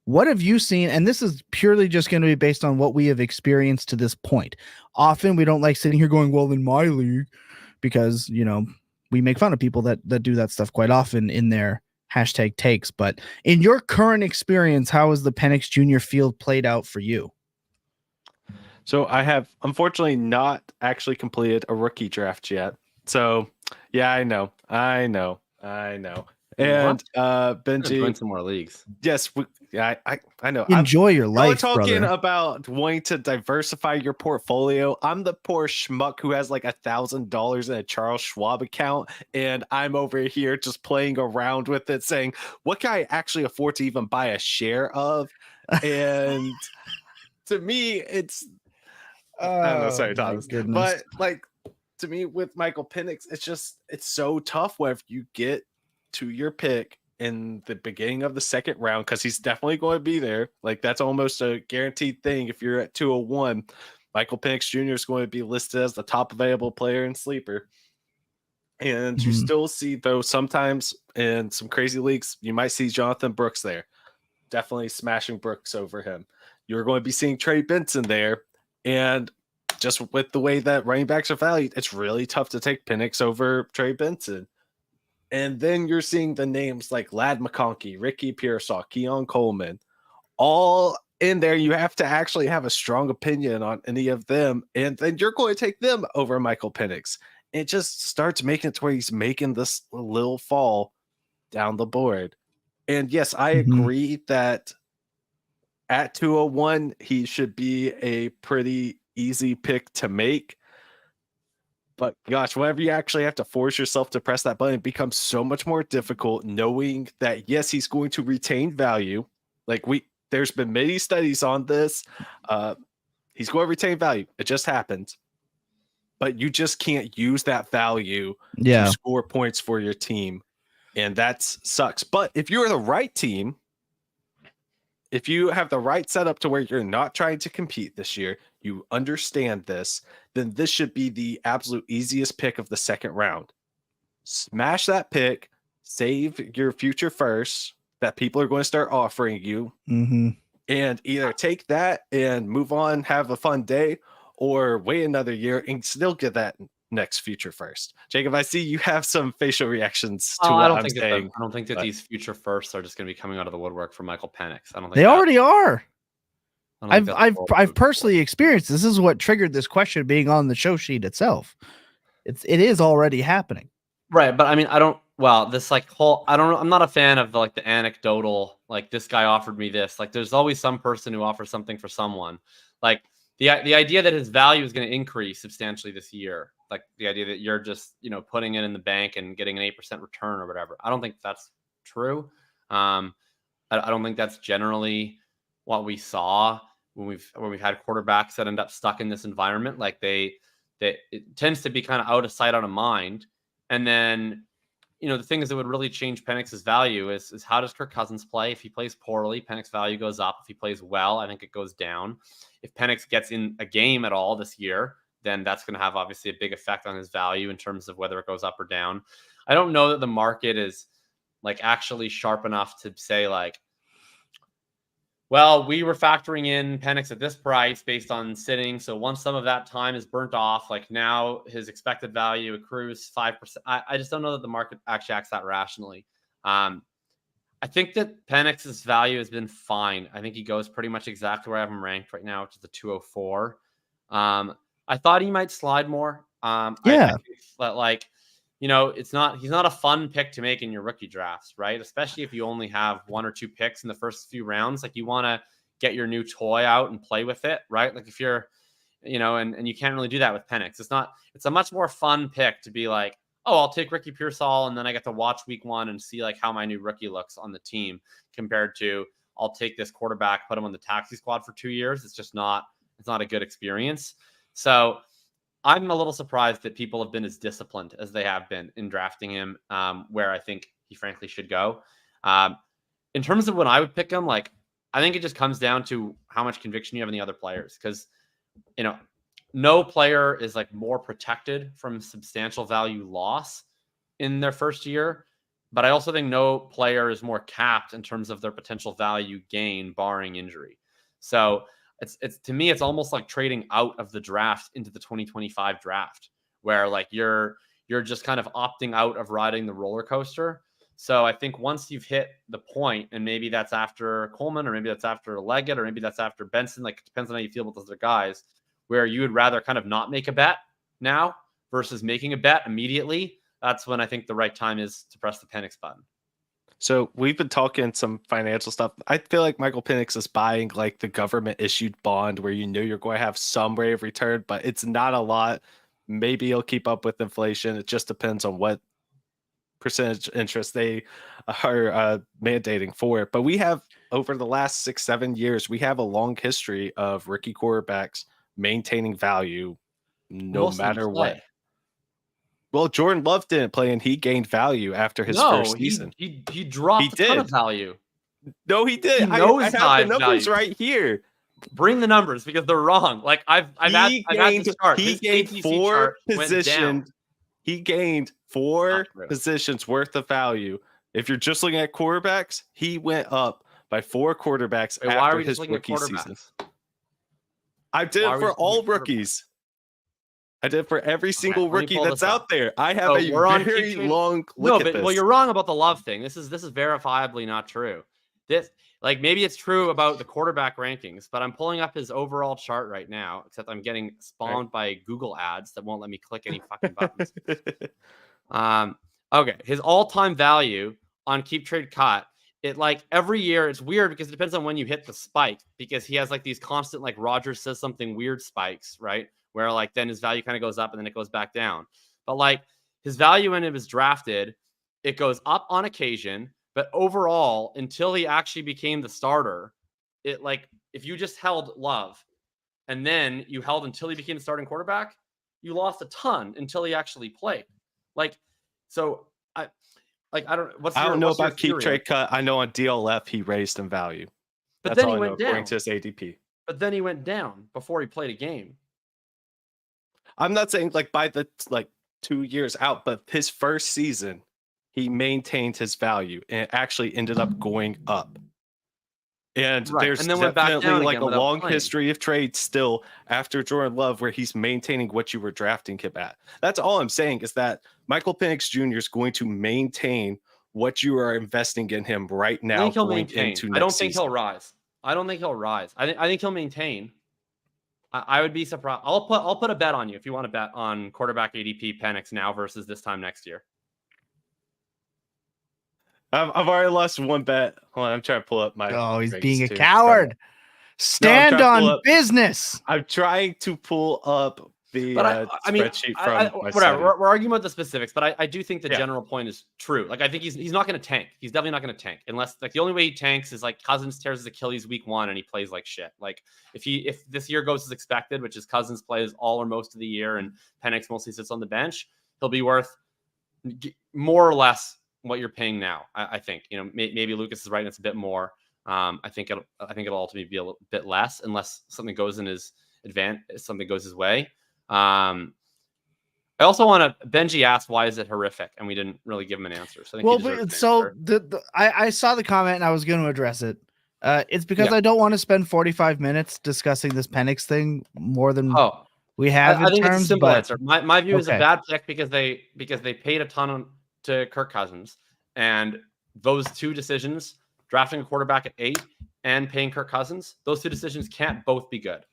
what have you seen? And this is purely just going to be based on what we have experienced to this point. Often we don't like sitting here going, well, in my league, because, we make fun of people that do that stuff quite often in their hashtag takes. But in your current experience, how has the Penix Jr. field played out for you? So I have unfortunately not actually completed a rookie draft yet. So yeah, I know. And Benji, join some more leagues. Yes, I know. Enjoy your life, talking brother. about wanting to diversify your portfolio. I'm the poor schmuck who has like $1,000 in a Charles Schwab account, and I'm over here just playing around with it, saying, "What can I actually afford to even buy a share of?" And to me, it's I don't know. Sorry, Thomas, but like to me with Michael Penix, it's so tough where if you get to your pick in the beginning of the second round, because he's definitely going to be there. Like that's almost a guaranteed thing. If you're at 201, Michael Penix Jr. is going to be listed as the top available player in sleeper. And you still see, though, sometimes in some crazy leagues, you might see Jonathan Brooks there. Definitely smashing Brooks over him. You're going to be seeing Trey Benson there. And just with the way that running backs are valued, it's really tough to take Penix over Trey Benson. And then you're seeing the names like Ladd McConkey, Ricky Pearsall, Keon Coleman, all in there. You have to actually have a strong opinion on any of them. And then you're going to take them over Michael Penix. It just starts making it to where he's making this little fall down the board. And yes, I agree that at 201, he should be a pretty easy pick to make. But gosh, whenever you actually have to force yourself to press that button, it becomes so much more difficult knowing that, yes, he's going to retain value. Like there's been many studies on this. He's going to retain value. It just happened. But you just can't use that value to score points for your team. And that sucks. But if you're the right team, if you have the right setup to where you're not trying to compete this year, you understand this, then this should be the absolute easiest pick of the second round. Smash that pick, save your future first that people are going to start offering you, and either take that and move on, have a fun day, or wait another year and still get that next future first. Jacob, I see you have some facial reactions to what I'm saying. I don't think that these future firsts are just going to be coming out of the woodwork for Michael Penix. I don't think they already are. I've personally experienced this. This is what triggered this question being on the show sheet itself. It is already happening. Right, but I mean, I'm not a fan of the anecdotal, like this guy offered me this. Like there's always some person who offers something for someone. Like the idea that his value is going to increase substantially this year. Like the idea that you're just, putting it in the bank and getting an 8% return or whatever. I don't think that's true. I don't think that's generally what we saw when we've had quarterbacks that end up stuck in this environment. Like it tends to be kind of out of sight, out of mind. And then, the things that would really change Penix's value is how does Kirk Cousins play? If he plays poorly, Penix value goes up. If he plays well, I think it goes down. If Penix gets in a game at all this year, then that's going to have obviously a big effect on his value in terms of whether it goes up or down. I don't know that the market is actually sharp enough to say well, we were factoring in Penix at this price based on sitting. So once some of that time is burnt off, now his expected value accrues 5%. I just don't know that the market actually acts that rationally. I think that Penix's value has been fine. I think he goes pretty much exactly where I have him ranked right now, which is the 204. I thought he might slide more. I think that he's not a fun pick to make in your rookie drafts, right? Especially if you only have 1 or 2 picks in the first few rounds. You want to get your new toy out and play with it, right? If you're, and you can't really do that with Penix. It's a much more fun pick to be oh, I'll take Ricky Pearsall and then I get to watch week 1 and see how my new rookie looks on the team compared to I'll take this quarterback, put him on the taxi squad for 2 years. It's not a good experience. So I'm a little surprised that people have been as disciplined as they have been in drafting him, where I think he frankly should go. In terms of when I would pick him, I think it just comes down to how much conviction you have in the other players. Because, no player is more protected from substantial value loss in their first year. But I also think no player is more capped in terms of their potential value gain, barring injury. So it's to me, it's almost like trading out of the draft into the 2025 draft, where you're just kind of opting out of riding the roller coaster. So I think once you've hit the point, and maybe that's after Coleman, or maybe that's after Leggett, or maybe that's after Benson, it depends on how you feel about those other guys, where you would rather kind of not make a bet now versus making a bet immediately. That's when I think the right time is to press the Penix button. So we've been talking some financial stuff. I feel like Michael Penix is buying the government issued bond where you're going to have some rate of return, but it's not a lot. Maybe he'll keep up with inflation. It just depends on what percentage interest they are mandating for it. But we have, over the last 6-7 years, we have a long history of rookie quarterbacks maintaining value no matter what. Well, Jordan Love didn't play, and he gained value after his first season. He dropped a ton of value. No, he did. I have the numbers right here. Bring the numbers because they're wrong. I've had this chart. He gained 4 positions. He gained 4 positions worth of value. If you're just looking at quarterbacks, he went up by 4 quarterbacks after his rookie season. I did it for all rookies. I did for every single rookie that's out there. I have a very long look at this. Well, you're wrong about the Love thing. This is verifiably not true. This maybe it's true about the quarterback rankings, but I'm pulling up his overall chart right now, except I'm getting spawned by Google ads that won't let me click any fucking buttons. Okay, his all-time value on Keep Trade Cut, it every year, it's weird because it depends on when you hit the spike, because he has these constant Rogers says something weird spikes, right? where like then his value kind of goes up and then it goes back down. But like his value when it was drafted, it goes up on occasion, but overall, until he actually became the starter, it like if you just held Love and then you held until he became the starting quarterback, you lost a ton until he actually played. Like, so I don't know about keep trade cut. I know on DLF he raised in value. But That's then all he I know went down. according to his ADP. But then he went down before he played a game. I'm not saying like by the 2 years out, but his first season, he maintained his value and it actually ended up going up. And there's and then went back definitely down like again a long playing. history of trades still after Jordan Love where he's maintaining what you were drafting him at. That's all I'm saying is that Michael Penix Jr. is going to maintain what you are investing in him right now. I think he'll going maintain. into I don't next think season. he'll rise. I don't think he'll rise. I think he'll maintain. I would be surprised. I'll put a bet on you if you want to bet on quarterback ADP Penix now versus this time next year. I've already lost one bet. Hold on, I'm trying to pull up my. Oh, he's being a coward. Stand on business. I'm trying to pull up the spreadsheet from whatever. We're arguing about the specifics, but I do think the general point is true. Like I think he's not going to tank. He's definitely not going to tank unless like the only way he tanks is like Cousins tears his Achilles week 1 and he plays like shit. Like if this year goes as expected, which is Cousins plays all or most of the year and Penix mostly sits on the bench, he'll be worth more or less what you're paying now. I think maybe Lucas is right and it's a bit more. I think it'll ultimately be a little bit less unless something goes in his something goes his way. I also want to. Benji asked, "Why is it horrific?" And we didn't really give him an answer. So I saw the comment and I was going to address it. It's because I don't want to spend 45 minutes discussing this Penix thing more than we have. I think it's a simple answer. My view is a bad pick because they paid a ton to Kirk Cousins, and those two decisions, drafting a quarterback at 8 and paying Kirk Cousins, those two decisions can't both be good.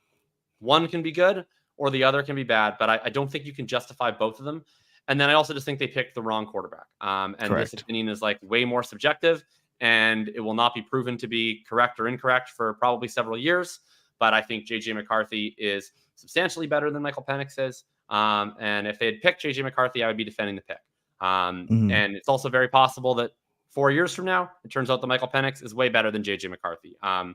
One can be good or the other can be bad, but I don't think you can justify both of them. And then I also just think they picked the wrong quarterback. And Correct. This opinion is like way more subjective and it will not be proven to be correct or incorrect for probably several years. But I think JJ McCarthy is substantially better than Michael Penix is. And if they had picked JJ McCarthy, I would be defending the pick. And it's also very possible that 4 years from now, it turns out that Michael Penix is way better than JJ McCarthy. I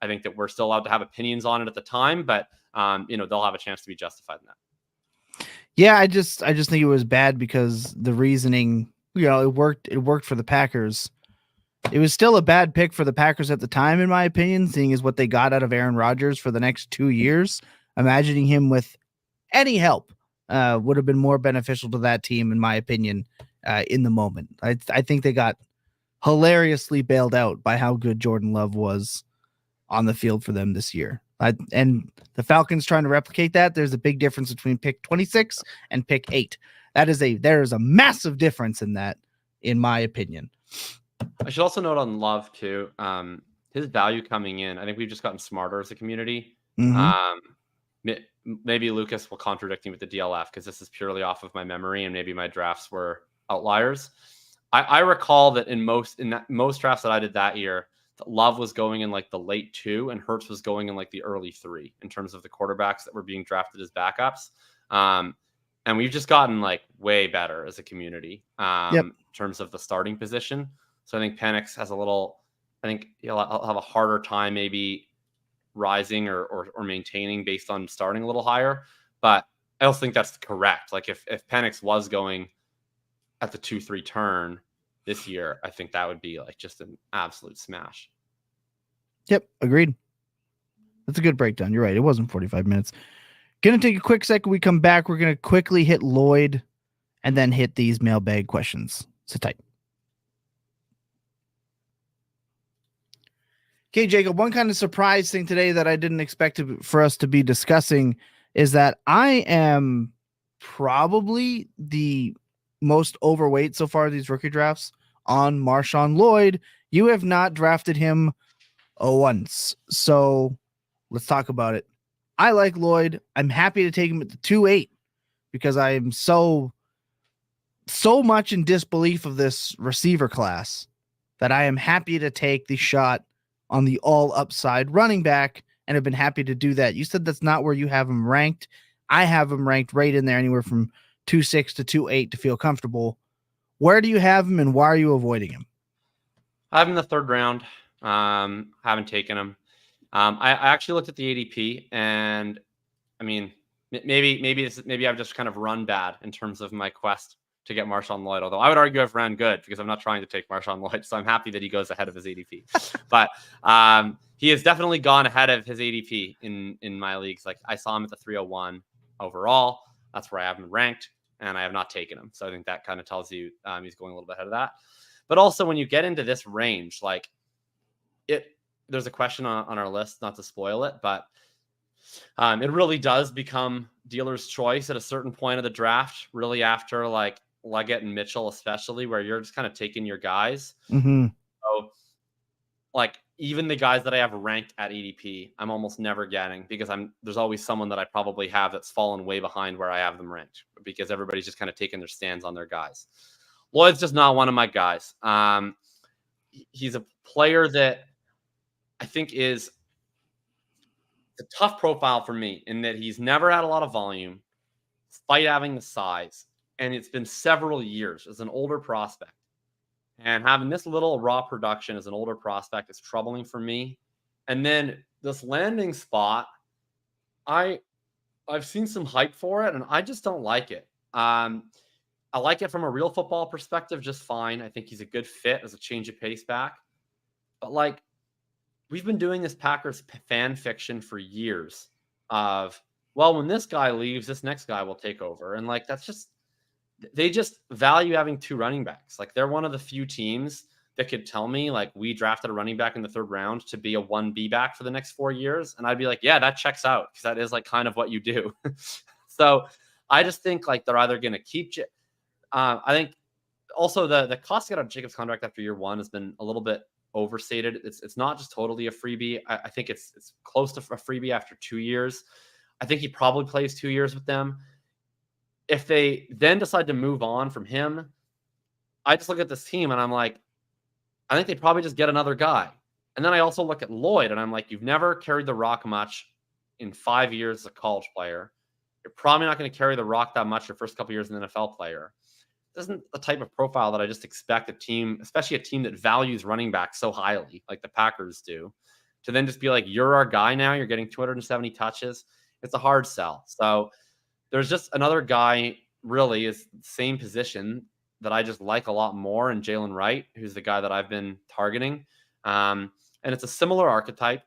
think that we're still allowed to have opinions on it at the time, but they'll have a chance to be justified in that. Yeah, I just think it was bad because the reasoning, it worked for the Packers. It was still a bad pick for the Packers at the time, in my opinion, seeing as what they got out of Aaron Rodgers for the next 2 years. Imagining him with any help would have been more beneficial to that team, in my opinion, in the moment. I think they got hilariously bailed out by how good Jordan Love was on the field for them this year. And the Falcons trying to replicate that. There's a big difference between pick 26 and pick 8. There is a massive difference in that, in my opinion. I should also note on Love too, his value coming in. I think we've just gotten smarter as a community. Maybe Lucas will contradict me with the DLF because this is purely off of my memory and maybe my drafts were outliers. I recall that in most drafts that I did that year, Love was going in like the late 2 and Hurts was going in like the early 3 in terms of the quarterbacks that were being drafted as backups. And we've just gotten like way better as a community in terms of the starting position. So I think Penix has I think he'll have a harder time maybe rising or maintaining based on starting a little higher. But I also think that's correct. Like if Penix was going at the 2-3 turn this year, I think that would be like just an absolute smash. Yep, agreed. That's a good breakdown. You're right. It wasn't 45 minutes. Gonna take a quick second. We come back. We're gonna quickly hit Lloyd and then hit these mailbag questions. Sit tight. Okay, Jacob, one kind of surprise thing today that I didn't expect for us to be discussing is that I am probably the most overweight so far these rookie drafts on Marshawn Lloyd. You have not drafted him once. So let's talk about it. I like Lloyd. I'm happy to take him at the 2-8 because I am so much in disbelief of this receiver class that I am happy to take the shot on the all upside running back and have been happy to do that. You said that's not where you have him ranked, I have him ranked right in there, anywhere from 2.6 to 2.8 to feel comfortable. Where do you have him, and why are you avoiding him? I have him in the 3rd round. Haven't taken him. I actually looked at the ADP, and I mean, maybe I've just kind of run bad in terms of my quest to get Marshawn Lloyd. Although I would argue I've ran good because I'm not trying to take Marshawn Lloyd, so I'm happy that he goes ahead of his ADP. But he has definitely gone ahead of his ADP in my leagues. Like I saw him at the 301 overall. That's where I have him ranked, and I have not taken him. So I think that kind of tells you he's going a little bit ahead of that. But also when you get into this range, like there's a question on our list, not to spoil it, but it really does become dealer's choice at a certain point of the draft, really after like Leggett and Mitchell, especially, where you're just kind of taking your guys. Mm-hmm. So like even the guys that I have ranked at ADP, I'm almost never getting because there's always someone that I probably have that's fallen way behind where I have them ranked because everybody's just kind of taking their stands on their guys. Lloyd's just not one of my guys. He's a player that I think is a tough profile for me in that he's never had a lot of volume, despite having the size, and it's been several years as an older prospect. And having this little raw production as an older prospect is troubling for me. And then this landing spot, I've seen some hype for it, and I just don't like it. I like it from a real football perspective just fine. I think he's a good fit as a change of pace back. But like, we've been doing this Packers fan fiction for years of, well, when this guy leaves, this next guy will take over. And like, they just value having 2 running backs. Like they're one of the few teams that could tell me like, we drafted a running back in the 3rd round to be a 1B back for the next 4 years. And I'd be like, yeah, that checks out. Cause that is like kind of what you do. So I just think like they're either going to keep, I think also the cost to get out of Jacob's contract after year 1 has been a little bit overstated. It's not just totally a freebie. I think it's close to a freebie after 2 years. I think he probably plays 2 years with them. If they then decide to move on from him, I just look at this team and I'm like, I think they probably just get another guy. And then I also look at Lloyd and I'm like, you've never carried the rock much in 5 years as a college player. You're probably not going to carry the rock that much your first couple years as an NFL player. This isn't the type of profile that I just expect a team, especially a team that values running back so highly, like the Packers do, to then just be like, you're our guy now. You're getting 270 touches. It's a hard sell. So there's just another guy really is the same position that I just like a lot more in Jalen Wright, who's the guy that I've been targeting. And it's a similar archetype.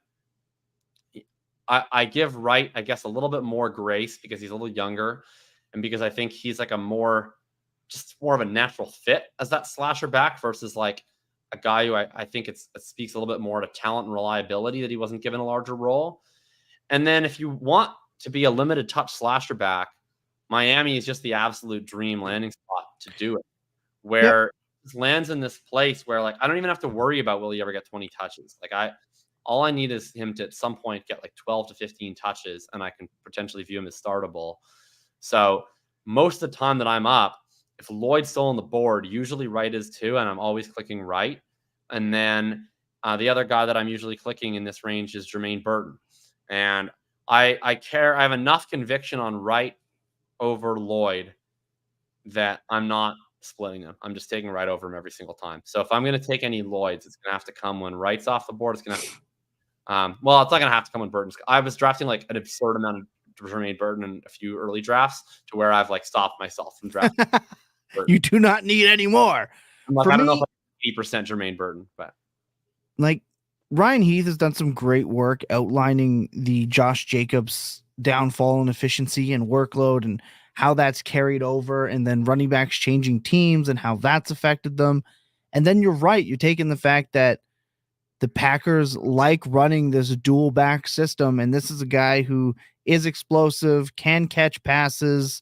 I give Wright, I guess, a little bit more grace because he's a little younger and because I think he's like more of a natural fit as that slasher back versus like a guy who I think it speaks a little bit more to talent and reliability that he wasn't given a larger role. And then if you want to be a limited touch slasher back, Miami is just the absolute dream landing spot to do it, where it lands in this place where like, I don't even have to worry about, will he ever get 20 touches? Like all I need is him to at some point get like 12 to 15 touches and I can potentially view him as startable. So most of the time that I'm up, if Lloyd's still on the board, usually Wright is too, and I'm always clicking Wright. And then the other guy that I'm usually clicking in this range is Jermaine Burton. And I have enough conviction on Wright over Lloyd that I'm not splitting them. I'm just taking Wright over him every single time. So if I'm going to take any Lloyds, it's going to have to come when Wright's off the board. It's going to have to, well, it's not going to have to come when Burton's. I was drafting like an absurd amount of Jermaine Burton in a few early drafts to where I've like stopped myself from drafting. You do not need any more. I'm like, I don't know if I'm 80% Jermaine Burton, but like Ryan Heath has done some great work outlining the Josh Jacobs downfall in efficiency and workload and how that's carried over, and then running backs changing teams and how that's affected them. And then you're right. You're taking the fact that the Packers like running this dual back system. And this is a guy who is explosive, can catch passes,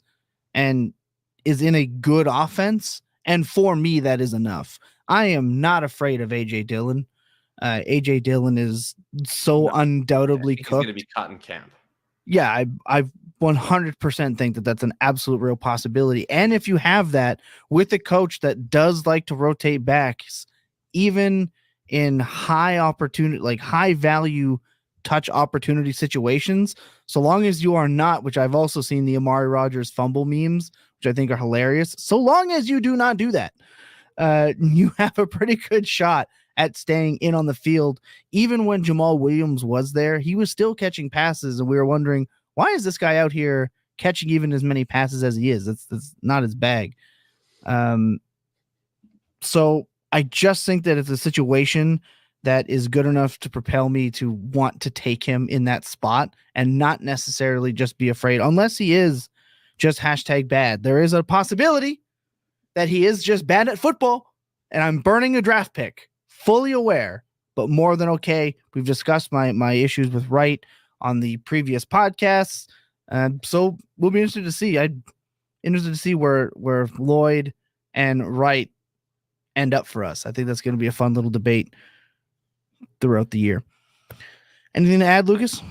and is in a good offense. And for me, that is enough. I am not afraid of AJ Dillon. AJ Dillon is so undoubtedly cooked. He's going to be cut in camp. Yeah, I 100% think that that's an absolute real possibility. And if you have that with a coach that does like to rotate backs, even in high opportunity, like high value touch opportunity situations. So long as you are not, which I've also seen the Amari Rodgers fumble memes, which I think are hilarious. So long as you do not do that, you have a pretty good shot at staying in on the field. Even when Jamal Williams was there, he was still catching passes, and we were wondering, why is this guy out here catching even as many passes as he is? That's not his bag. So I just think that it's a situation that is good enough to propel me to want to take him in that spot and not necessarily just be afraid, unless he is just #bad. There is a possibility that he is just bad at football, and I'm burning a draft pick, fully aware, but more than okay. We've discussed my issues with Wright on the previous podcasts, so we'll be interested to see. I'm interested to see where Lloyd and Wright end up for us. I think that's going to be a fun little debate throughout the year. Anything to add, Lucas?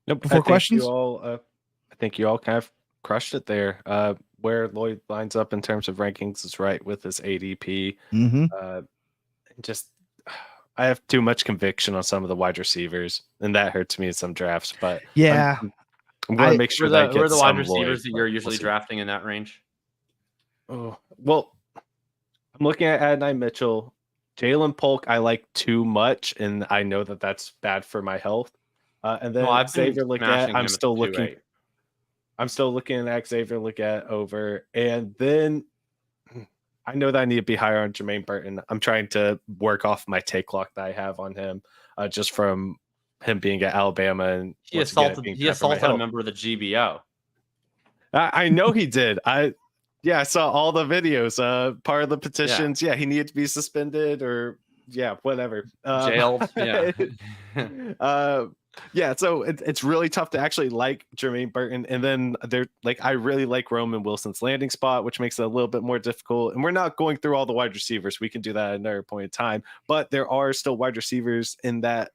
Nope. Before questions? I think you all kind of crushed it there. Where Lloyd lines up in terms of rankings is right with his ADP. Just I have too much conviction on some of the wide receivers, and that hurts me in some drafs. But yeah, I'm going to make sure that I get who are the wide some receivers Lloyd, that you're usually drafting in that range? Oh, well, I'm looking at Adonai Mitchell. Jalen Polk, I like too much, and I know that that's bad for my health. And then Xavier Legette, I'm still looking at Xavier Legette over. And then I know that I need to be higher on Jermaine Burton. I'm trying to work off my take clock that I have on him, just from him being at Alabama. And he assaulted a member of the GBO. I know he did. I saw all the videos. Part of the petitions, he needed to be suspended or whatever. Jailed. So it's really tough to actually like Jermaine Burton. And then I really like Roman Wilson's landing spot, which makes it a little bit more difficult. And we're not going through all the wide receivers. We can do that at another point in time. But there are still wide receivers in that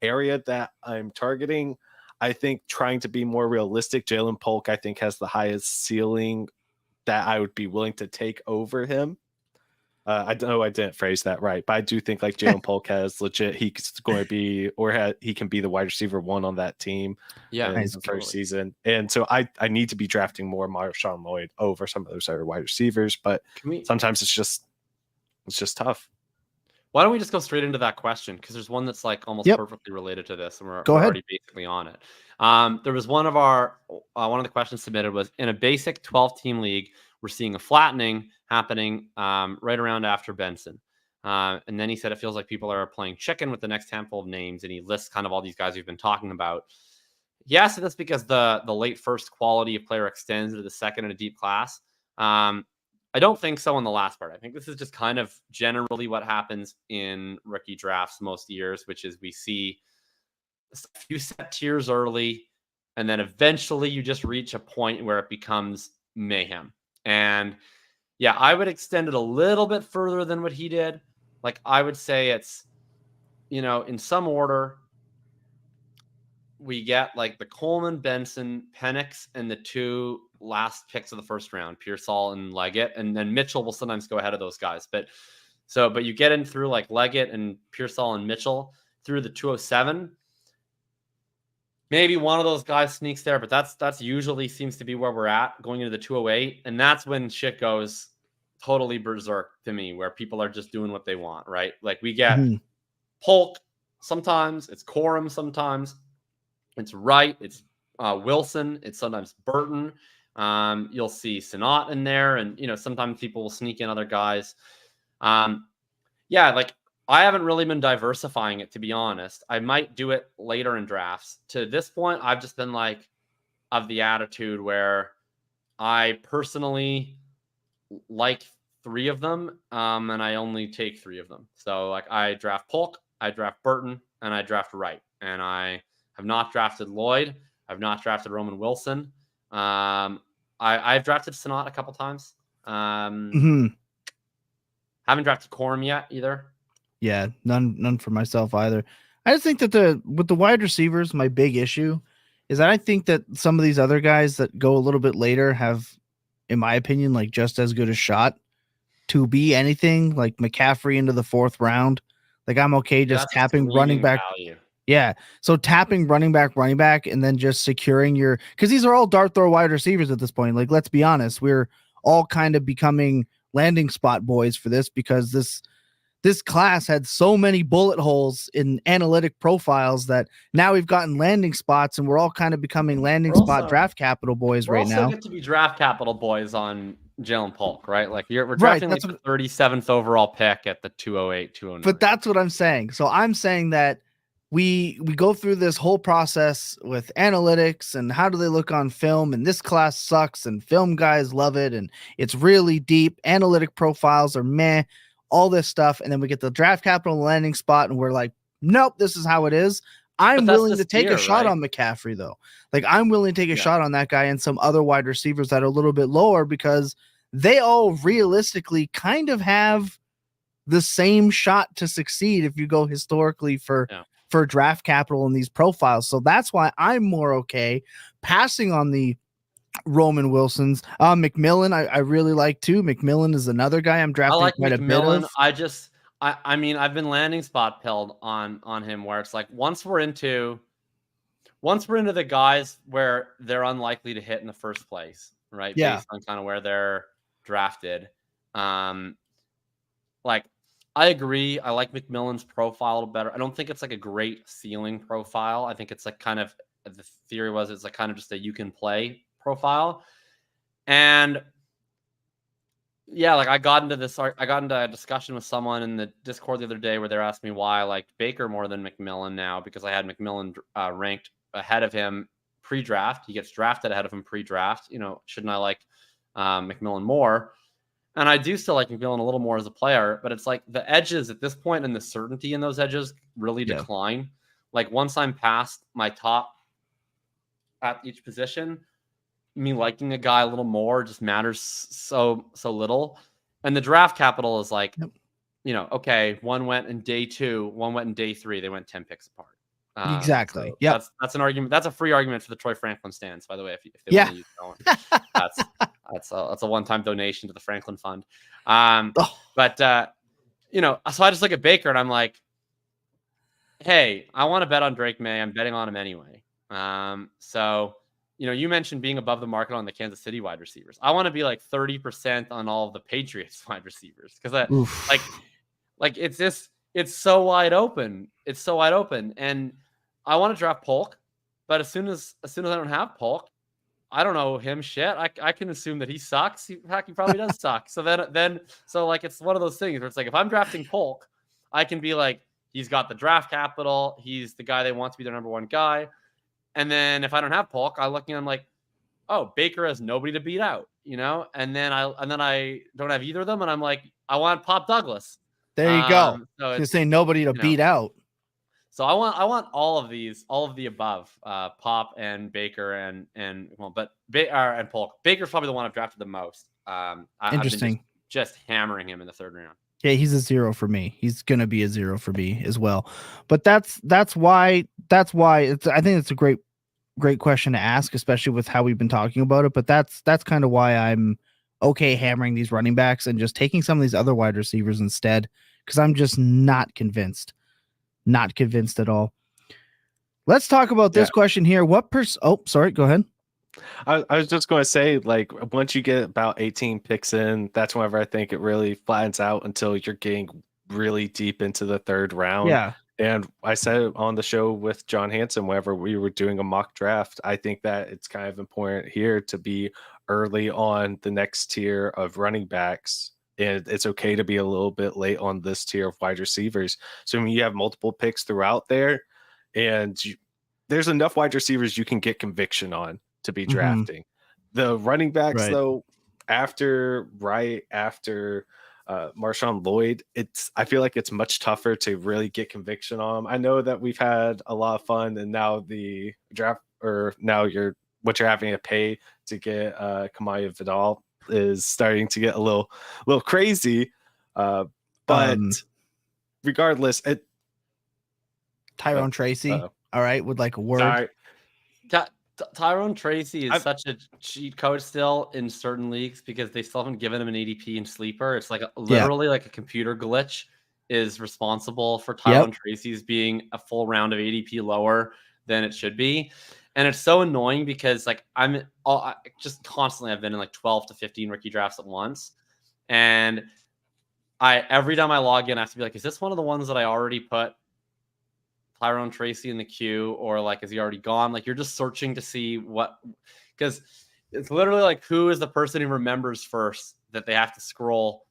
area that I'm targeting. I think trying to be more realistic, Jalen Polk, I think, has the highest ceiling that I would be willing to take over him. I know I didn't phrase that right, but I do think like Jalen Polk has legit. He's going to be, he can be the wide receiver 1 on that team. In the first season, and so I need to be drafting more Marshawn Lloyd over some of those other wide receivers. But sometimes it's just tough. Why don't we just go straight into that question? Because there's one that's like almost perfectly related to this, and we're already basically on it. There was one of the questions submitted was, in a basic 12-team league, we're seeing a flattening happening right around after Benson. And then he said it feels like people are playing chicken with the next handful of names, and he lists kind of all these guys we've been talking about. Yes, that's because the late first quality of player extends into the second in a deep class. I don't think so on the last part. I think this is just kind of generally what happens in rookie drafts most years, which is we see a few set tiers early, and then eventually you just reach a point where it becomes mayhem. And I would extend it a little bit further than what he did. Like, I would say it's, in some order, we get like the Coleman, Benson, Penix, and the 2 last picks of the first round, Pearsall and Leggett, and then Mitchell will sometimes go ahead of those guys. But you get in through like Leggett and Pearsall and Mitchell through the 207. Maybe one of those guys sneaks there, but that's usually seems to be where we're at going into the 208, and that's when shit goes totally berserk to me, where people are just doing what they want, right? Like we get Polk sometimes, it's Corum sometimes, it's Wright, it's Wilson, it's sometimes Burton. You'll see Sanat in there, and sometimes people will sneak in other guys. Like I haven't really been diversifying it, to be honest. I might do it later in drafts. To this point, I've just been like of the attitude where I personally like 3 of them, and I only take 3 of them. So like I draft Polk, I draft Burton, and I draft Wright. And I have not drafted Lloyd. I've not drafted Roman Wilson. I've drafted Sanat a couple times. Haven't drafted Corum yet either. Yeah, none for myself either. I just think that with the wide receivers, my big issue is that I think that some of these other guys that go a little bit later have, in my opinion, like just as good a shot to be anything, like McCaffrey into the 4th round. Like I'm okay just tapping running back. Value. Yeah. So tapping running back, and then just securing because these are all dart throw wide receivers at this point. Like, let's be honest, we're all kind of becoming landing spot boys for this because this class had so many bullet holes in analytic profiles that now we've gotten landing spots and we're all kind of becoming landing spot draft capital boys right now. We also get to be draft capital boys on Jalen Polk, right? Like we're drafting right, like the 37th overall pick at the 208, 209. But that's what I'm saying. So I'm saying that we go through this whole process with analytics and how do they look on film, and this class sucks and film guys love it and it's really deep. Analytic profiles are meh, all this stuff, and then we get the draft capital landing spot and we're like, nope, this is how it is. I'm willing to take a shot on McCaffrey though. Like I'm willing to take a shot on that guy and some other wide receivers that are a little bit lower because they all realistically kind of have the same shot to succeed if you go historically for draft capital in these profiles. So that's why I'm more okay passing on the Roman Wilsons. McMillan, I really like too. McMillan is another guy I'm drafting quite McMillan, a bit of. I mean, I've been landing spot pilled on him where it's like once we're into the guys where they're unlikely to hit in the first place, right? Yeah. Based on kind of where they're drafted. Like I agree. I like McMillan's profile a little better. I don't think it's like a great ceiling profile. I think it's like kind of the theory was it's like kind of just a you can play profile. And yeah, like I got into a discussion with someone in the Discord the other day where they're asking me why I liked Baker more than McMillan now because I had McMillan ranked ahead of him pre-draft. He gets drafted ahead of him pre-draft. Shouldn't I like McMillan more? And I do still like McMillan a little more as a player, but it's like the edges at this point and the certainty in those edges really decline. Like once I'm past my top at each position, me liking a guy a little more just matters so little. And the draft capital is like, okay, one went in day 2, one went in day 3. They went 10 picks apart. Exactly. So yeah. That's an argument. That's a free argument for the Troy Franklin stands, by the way, if they want to use that one. That's a one-time donation to the Franklin Fund. But so I just look at Baker and I'm like, hey, I want to bet on Drake May. I'm betting on him anyway. So you mentioned being above the market on the Kansas City wide receivers. I want to be like 30% on all of the Patriots wide receivers because it's so wide open. It's so wide open, and I want to draft Polk, but as soon as I don't have Polk, I don't know him shit. I can assume that he sucks. He probably does suck. So then it's one of those things where it's like if I'm drafting Polk, I can be like he's got the draft capital. He's the guy they want to be their number one guy. And then if I don't have Polk, I'm like, oh, Baker has nobody to beat out, And then I don't have either of them, and I'm like, I want Pop Douglas. There you go. So you're saying nobody to beat out. So I want all of the above, Pop and Baker and Polk. Baker's probably the one I've drafted the most. Interesting. I've been just hammering him in the 3rd round. Yeah, he's a 0 for me. He's gonna be a 0 for me as well. But that's why I think it's a great question to ask, especially with how we've been talking about it. But that's kind of why I'm okay hammering these running backs and just taking some of these other wide receivers instead, because I'm just not convinced at all. Let's talk about this question here. Oh, sorry, go ahead. I was just going to say, like, once you get about 18 picks in, that's whenever I think it really flattens out until you're getting really deep into the 3rd round. Yeah. And I said it on the show with John Hansen, whenever we were doing a mock draft, I think that it's kind of important here to be early on the next tier of running backs. And it's okay to be a little bit late on this tier of wide receivers. So when you have multiple picks throughout there, and there's enough wide receivers you can get conviction on to be drafting. The running backs, though, after Marshawn Lloyd, I feel like it's much tougher to really get conviction on them. I know that we've had a lot of fun, and now the draft, or now what you're having to pay to get Kimaini Vidal is starting to get a little crazy. But regardless, Tyrone Tracy, all right, would like a word. Sorry. Tyrone Tracy is such a cheat code still in certain leagues because they still haven't given him an ADP in sleeper. It's like literally like a computer glitch is responsible for Tyrone Tracy's being a full round of ADP lower than it should be. And it's so annoying because like I've been in like 12 to 15 rookie drafts at once. And every time I log in, I have to be like, is this one of the ones that I already put Tyrone Tracy in the queue, or like, is he already gone? Like, you're just searching to see because it's literally like, who is the person who remembers first that they have to scroll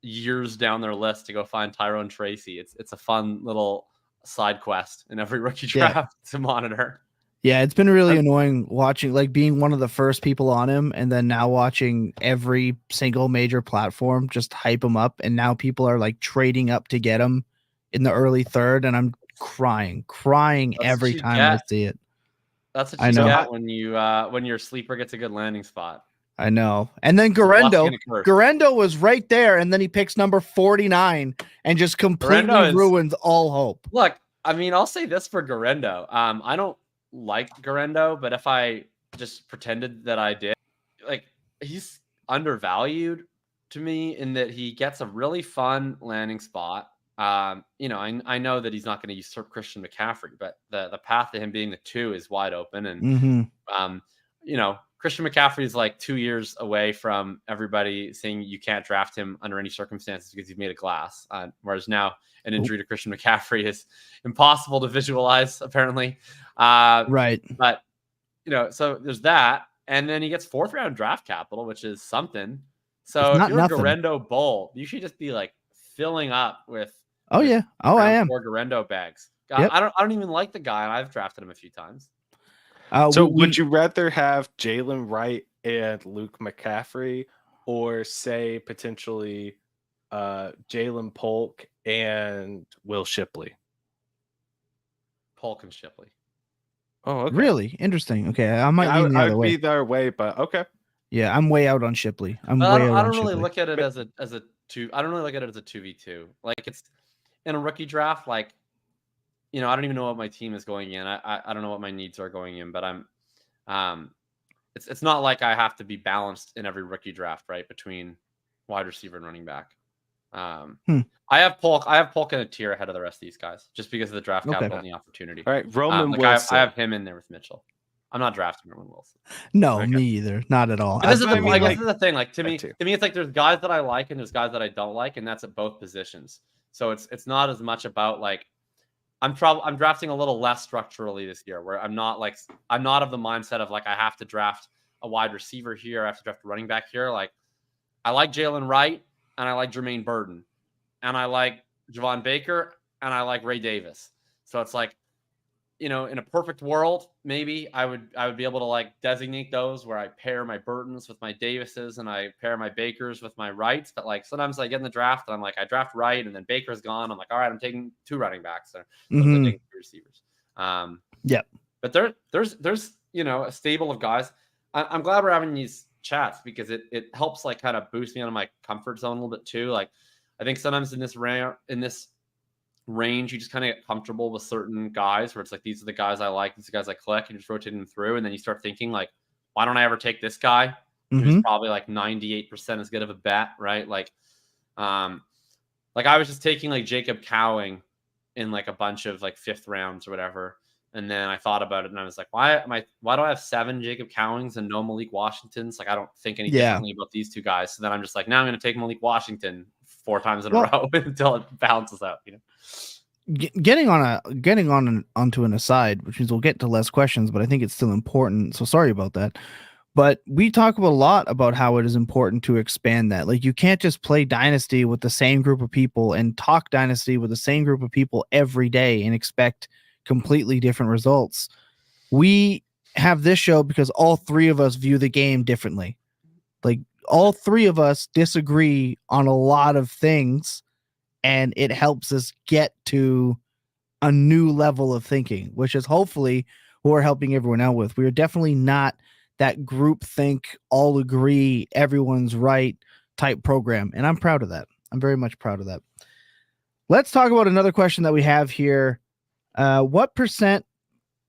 years down their list to go find Tyrone Tracy. It's a fun little side quest in every rookie draft to monitor. Yeah, it's been really annoying watching, like being one of the first people on him, and then now watching every single major platform just hype him up, and now people are like trading up to get him in the early third, and I'm crying every time I see it. That's what you get when your sleeper gets a good landing spot. I know. And then Garendo was right there, and then he picks number 49 and just completely ruins all hope. Look, I mean, I'll say this for Garendo. I don't like Garendo, but if I just pretended that I did, like, he's undervalued to me in that he gets a really fun landing spot. I know that he's not going to usurp Christian McCaffrey, but the path to him being the 2 is wide open. And, Christian McCaffrey is like 2 years away from everybody saying you can't draft him under any circumstances because he's made of glass. Whereas now an injury to Christian McCaffrey is impossible to visualize, apparently. Right. But, so there's that. And then he gets 4th round draft capital, which is something. So if you're a Garendo bull, you should just be like filling up with. Oh, yeah. Oh, I am. 4 Garendo bags. God, I don't even like the guy. I've drafted him a few times. Would you rather have Jalen Wright and Luke McCaffrey, or say potentially Jalen Polk and Will Shipley? Polk and Shipley. Oh, okay. Really interesting. Okay, I might be their way, but okay. Yeah, I'm way out on Shipley. I don't really look at it as a 2. I don't really look at it as a 2v2. Like, it's in a rookie draft. Like, I don't even know what my team is going in. I don't know what my needs are going in, but it's not like I have to be balanced in every rookie draft, right? Between wide receiver and running back. I have Polk in a tier ahead of the rest of these guys, just because of the draft capital and the opportunity. All right, Roman Wilson. I have him in there with Mitchell. I'm not drafting Roman Wilson. No, me either. Not at all. This is the thing. Like, to me, it's like there's guys that I like and there's guys that I don't like, and that's at both positions. So it's not as much about like. I'm drafting a little less structurally this year, where I'm not of the mindset of like I have to draft a wide receiver here, I have to draft a running back here. Like, I like Jalen Wright, and I like Jermaine Burton, and I like Javon Baker, and I like Ray Davis. So it's like, in a perfect world, maybe I would be able to like designate those where I pair my Burtons with my Davises and I pair my Bakers with my Wrights. But like sometimes I get in the draft and I'm like, I draft Wright and then Baker's gone. I'm like, all right, I'm taking 2 running backs there. I'm taking 2 receivers. But there's a stable of guys. I'm glad we're having these chats because it helps like kind of boost me out of my comfort zone a little bit too. Like, I think sometimes in this range, you just kind of get comfortable with certain guys where it's like, these are the guys I like, these are the guys I click, and just rotate them through. And then you start thinking like, why don't I ever take this guy? Who's probably like 98% as good of a bet, right? Like I was just taking like Jacob Cowing in like a bunch of like 5th rounds or whatever. And then I thought about it and I was like, why do I have 7 Jacob Cowings and no Malik Washingtons? Like, I don't think any differently about these 2 guys. So then I'm just like, now I'm going to take Malik Washington 4 times in a row until it balances out, Getting onto an aside, which means we'll get to less questions, but I think it's still important. So sorry about that. But we talk a lot about how it is important to expand that. Like, you can't just play Dynasty with the same group of people and talk Dynasty with the same group of people every day and expect completely different results. We have this show because all 3 of us view the game differently. Like, all 3 of us disagree on a lot of things, and it helps us get to a new level of thinking, which is hopefully what we're helping everyone out with. We are definitely not that group think, all agree, everyone's right type program. And I'm proud of that. I'm very much proud of that. Let's talk about another question that we have here. What percent,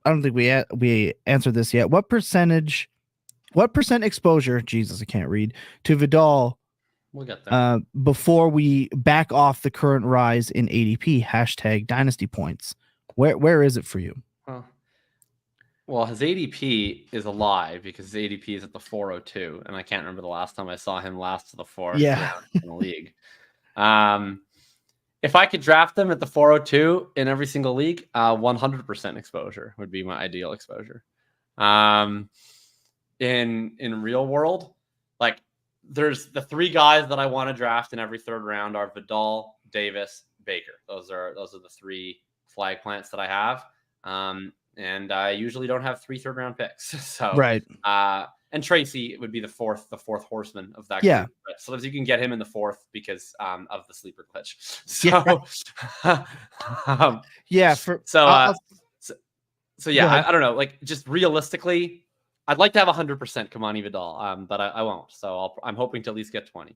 I don't think we answered this yet. What percent exposure, Jesus, I can't read, to Vidal We'll get there. Before we back off the current rise in ADP, hashtag Dynasty Points. Where is it for you? Well, his ADP is a lie because his ADP is at the 402, and I can't remember the last time I saw him last to the fourth round in the league. If I could draft them at the 402 in every single league, 100% exposure would be my ideal exposure. In real world, like there's the three guys that I want to draft in every third round are Vidal, Davis, Baker. Those are the three flag plants that I have. And I usually don't have 3 third-round picks. So right. And Tracy would be the fourth horseman of that yeah. group. But sometimes you can get him in the fourth because of the sleeper glitch. So I don't know. Like just realistically, I'd like to have 100% Kimaini Vidal, but I won't. So I'm hoping to at least get 20.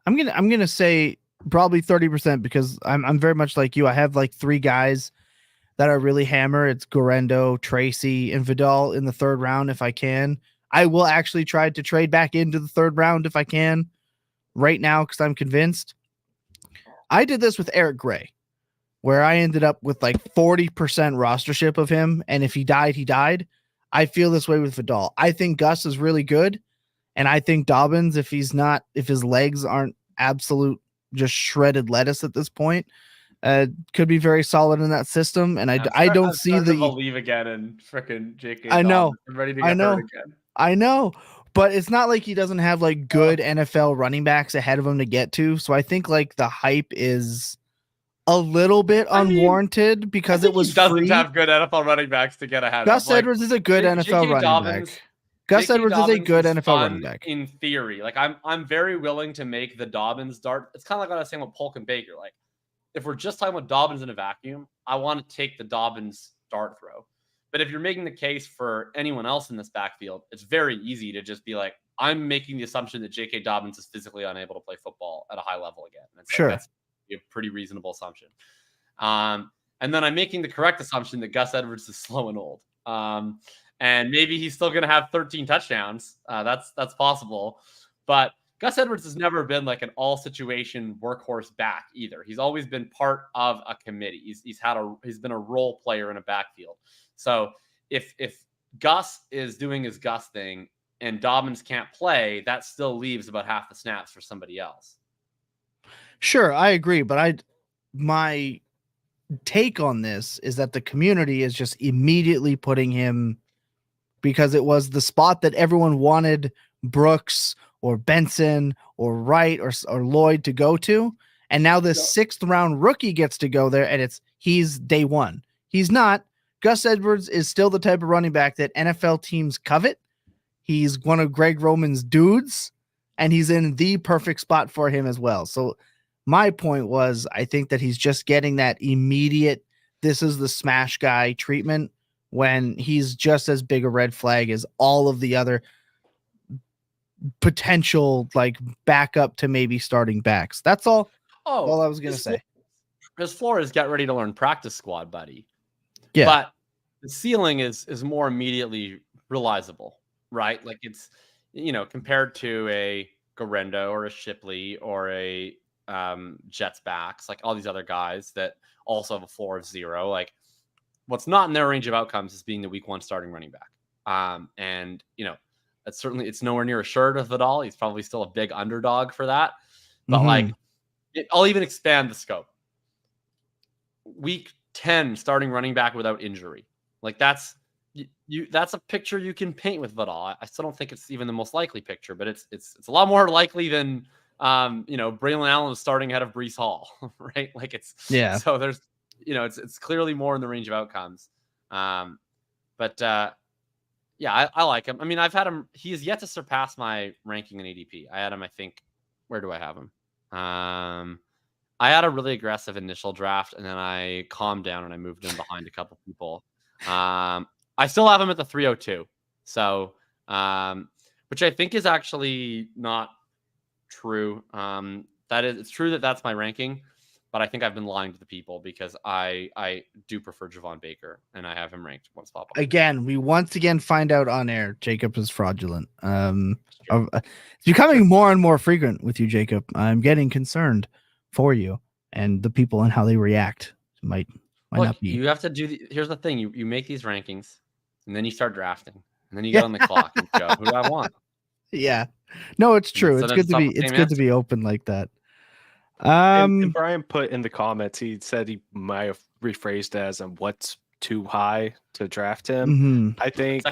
I'm gonna say probably 30% because I'm very much like you. I have like 3 guys that are really hammer. It's Gorendo, Tracy, and Vidal in the third round if I can. I will actually try to trade back into the third round if I can right now because I'm convinced. I did this with Eric Gray, where I ended up with like 40% rostership of him, and if he died, he died. I feel this way with Vidal. I think Gus is really good, and I think Dobbins, if his legs aren't absolute just shredded lettuce at this point, could be very solid in that system, and I don't see the believe again in freaking JK. I know, I'm ready to get hurt again. I know, but it's not like he doesn't have like good NFL running backs ahead of him to get to. So I think like the hype is a little bit unwarranted because it was he doesn't have good NFL running backs to get ahead. Gus Edwards is a good NFL running back. Gus Edwards is a good NFL running back in theory. Like I'm very willing to make the Dobbins dart. It's kind of like what I was saying with Polk and Baker. Like, if we're just talking about Dobbins in a vacuum, I want to take the Dobbins dart throw. But if you're making the case for anyone else in this backfield, it's very easy to just be like, I'm making the assumption that J.K. Dobbins is physically unable to play football at a high level again. And it's that's a pretty reasonable assumption. And then I'm making the correct assumption that Gus Edwards is slow and old. And maybe he's still going to have 13 touchdowns. That's possible. But Gus Edwards has never been like an all-situation workhorse back either. He's always been part of a committee. He's been a role player in a backfield. So if Gus is doing his Gus thing and Dobbins can't play, that still leaves about half the snaps for somebody else. Sure, I agree, but my take on this is that the community is just immediately putting him because it was the spot that everyone wanted Brooks or Benson or Wright or Lloyd to go to. And now the 6th round rookie gets to go there and he's day one. He's not. Gus Edwards is still the type of running back that NFL teams covet. He's one of Greg Roman's dudes and he's in the perfect spot for him as well. So my point was, I think that he's just getting that immediate, this is the smash guy treatment when he's just as big a red flag as all of the other potential like backup to maybe starting backs. That's all. All I was gonna say. His floor is get ready to learn practice squad, buddy. Yeah, but the ceiling is more immediately realizable, right? Like it's compared to a Gorendo or a Shipley or a Jets backs, like all these other guys that also have a floor of 0. Like what's not in their range of outcomes is being the week 1 starting running back. And that's certainly, it's nowhere near assured of Vidal. He's probably still a big underdog for that. But I'll even expand the scope. Week 10 starting running back without injury. Like that's a picture you can paint with Vidal. I still don't think it's even the most likely picture, but it's a lot more likely than Braylon Allen is starting ahead of Breece Hall, right? Like so there's it's clearly more in the range of outcomes. Yeah, I like him. I mean, I've had him. He has yet to surpass my ranking in ADP. I had him, I think. Where do I have him? I had a really aggressive initial draft, and then I calmed down and I moved him behind a couple people. I still have him at the 302. So, which I think is actually not true. It's true that that's my ranking, but I think I've been lying to the people because I do prefer Javon Baker, and I have him ranked one spot behind. Again, we once again find out on air Jacob is fraudulent. It's becoming more and more frequent with you, Jacob. I'm getting concerned for you and the people and how they react. Might not be. You have to do here's the thing. You make these rankings, and then you start drafting, and then you get on the clock and go, who do I want? Yeah. No, it's true. So It's good to be open like that. And Brian put in the comments, he said he might have rephrased as what's too high to draft him. I think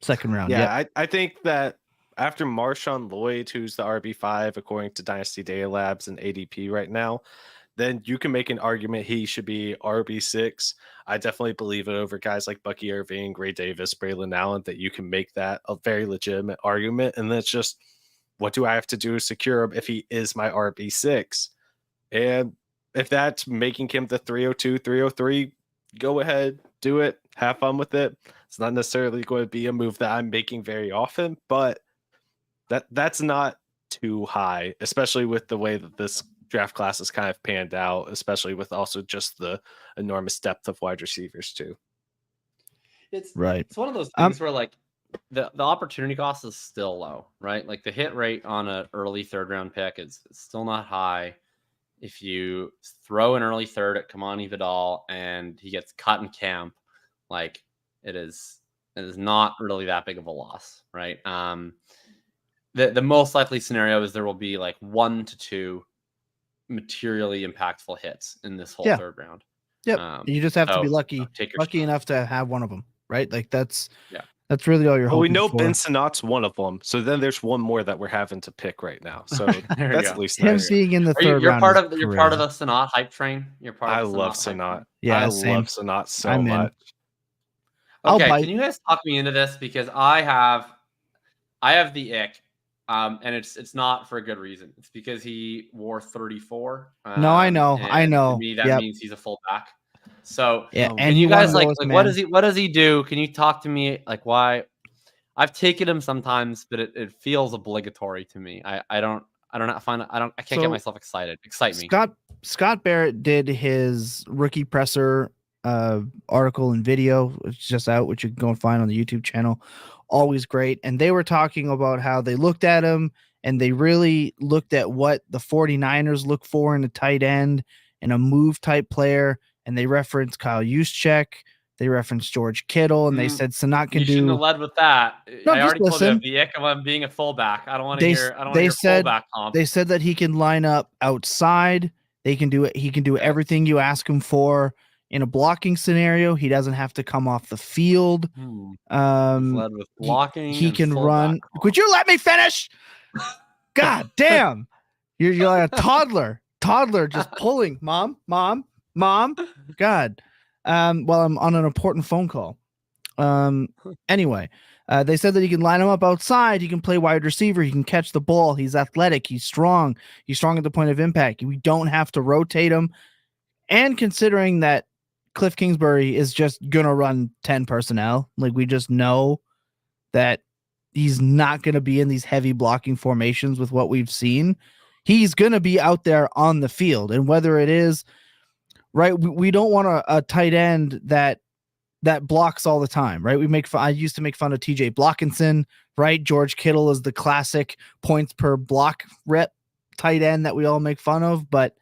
second round. Yeah, I think that after Marshawn Lloyd, who's the RB5 according to Dynasty Data Labs and ADP right now, then you can make an argument he should be RB6. I definitely believe it over guys like Bucky Irving, Ray Davis, Braylon Allen, that you can make that a very legitimate argument. And then it's just, what do I have to do to secure him if he is my RB6? And if that's making him the 302, 303, go ahead, do it, have fun with it. It's not necessarily going to be a move that I'm making very often, but that's not too high, especially with the way that this draft class has kind of panned out, especially with also just the enormous depth of wide receivers too. It's one of those things where like the opportunity cost is still low, right? Like the hit rate on an early third round pick is still not high. If you throw an early third at Kimaini Vidal and he gets cut in camp, like it is not really that big of a loss, right? The most likely scenario is there will be like 1 to 2 materially impactful hits in this whole third round. Yep. You just have to be lucky enough to have one of them, right? Like that's really all you're hoping we know for. Ben Sinat's one of them, so then there's one more that we're having to pick right now. So that's at least him being in the third round. You're part of the Sinat hype train. I love Sinat. Yeah, I love Sinat so much. Okay, can you guys talk me into this because I have the ick. And it's not for a good reason. It's because he wore 34. No, I know. To me, that means he's a fullback. So and you guys like what does he do? Can you talk to me like why? I've taken him sometimes, but it feels obligatory to me. I can't get myself excited. Excite me. Scott Barrett did his rookie presser article and video. It's just out, which you can go and find on the YouTube channel. Always great. And they were talking about how they looked at him and they really looked at what the 49ers look for in a tight end and a move type player. And they referenced Kyle Juszczyk. They referenced George Kittle, and they said Sinat can do. You shouldn't have led with that. No, I already told you the ick of him being a fullback. I don't want to hear. I don't want to hear fullback comp. They said that he can line up outside. They can do it. He can do everything you ask him for. In a blocking scenario, he doesn't have to come off the field. Led with blocking. He can run. Could you let me finish? God damn. You're like a toddler just pulling. Mom. God. While I'm on an important phone call. Anyway, they said that he can line him up outside. He can play wide receiver. He can catch the ball. He's athletic. He's strong. He's strong at the point of impact. We don't have to rotate him. And considering that Cliff Kingsbury is just going to run 10 personnel, like we just know that he's not going to be in these heavy blocking formations with what we've seen. He's going to be out there on the field. And whether it is, right, we don't want a tight end that blocks all the time, right? I used to make fun of TJ Blockinson, right? George Kittle is the classic points per block rep tight end that we all make fun of, but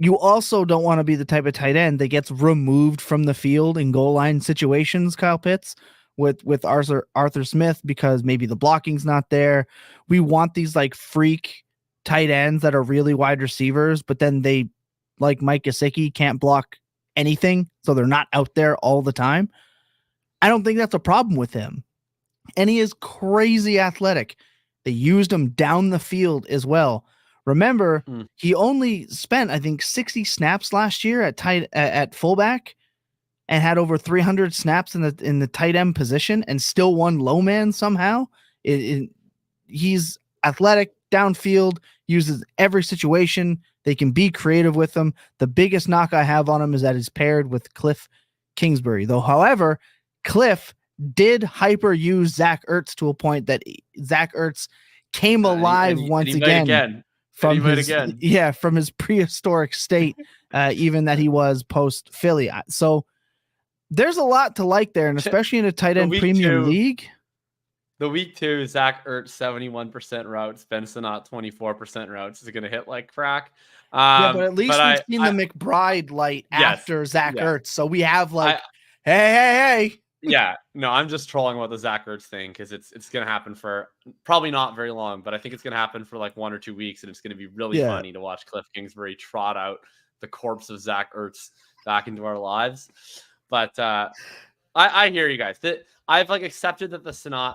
you also don't want to be the type of tight end that gets removed from the field in goal line situations, Kyle Pitts, with Arthur Smith, because maybe the blocking's not there. We want these like freak tight ends that are really wide receivers, but then they, like Mike Gesicki, can't block anything, so they're not out there all the time. I don't think that's a problem with him. And he is crazy athletic. They used him down the field as well. Remember, he only spent, I think, 60 snaps last year at fullback and had over 300 snaps in the tight end position and still won low man somehow. He's athletic, downfield, uses every situation. They can be creative with him. The biggest knock I have on him is that he's paired with Cliff Kingsbury, though. However, Cliff did hyper use Zach Ertz to a point that Zach Ertz came alive once again from might his again. from his prehistoric state, even that he was post Philly. So there's a lot to like there, and especially in a tight end premium league. The week 2, Zach Ertz 71% routes, Ben Sinnott 24% routes is going to hit like crack. Yeah, but at least we've seen the McBride light after Zach Ertz, so we have like, hey. Yeah, no, I'm just trolling about the Zach Ertz thing because it's going to happen for probably not very long, but I think it's going to happen for like 1 or 2 weeks, and it's going to be really funny to watch Cliff Kingsbury trot out the corpse of Zach Ertz back into our lives. But I hear you guys. I've like accepted that the Sinnott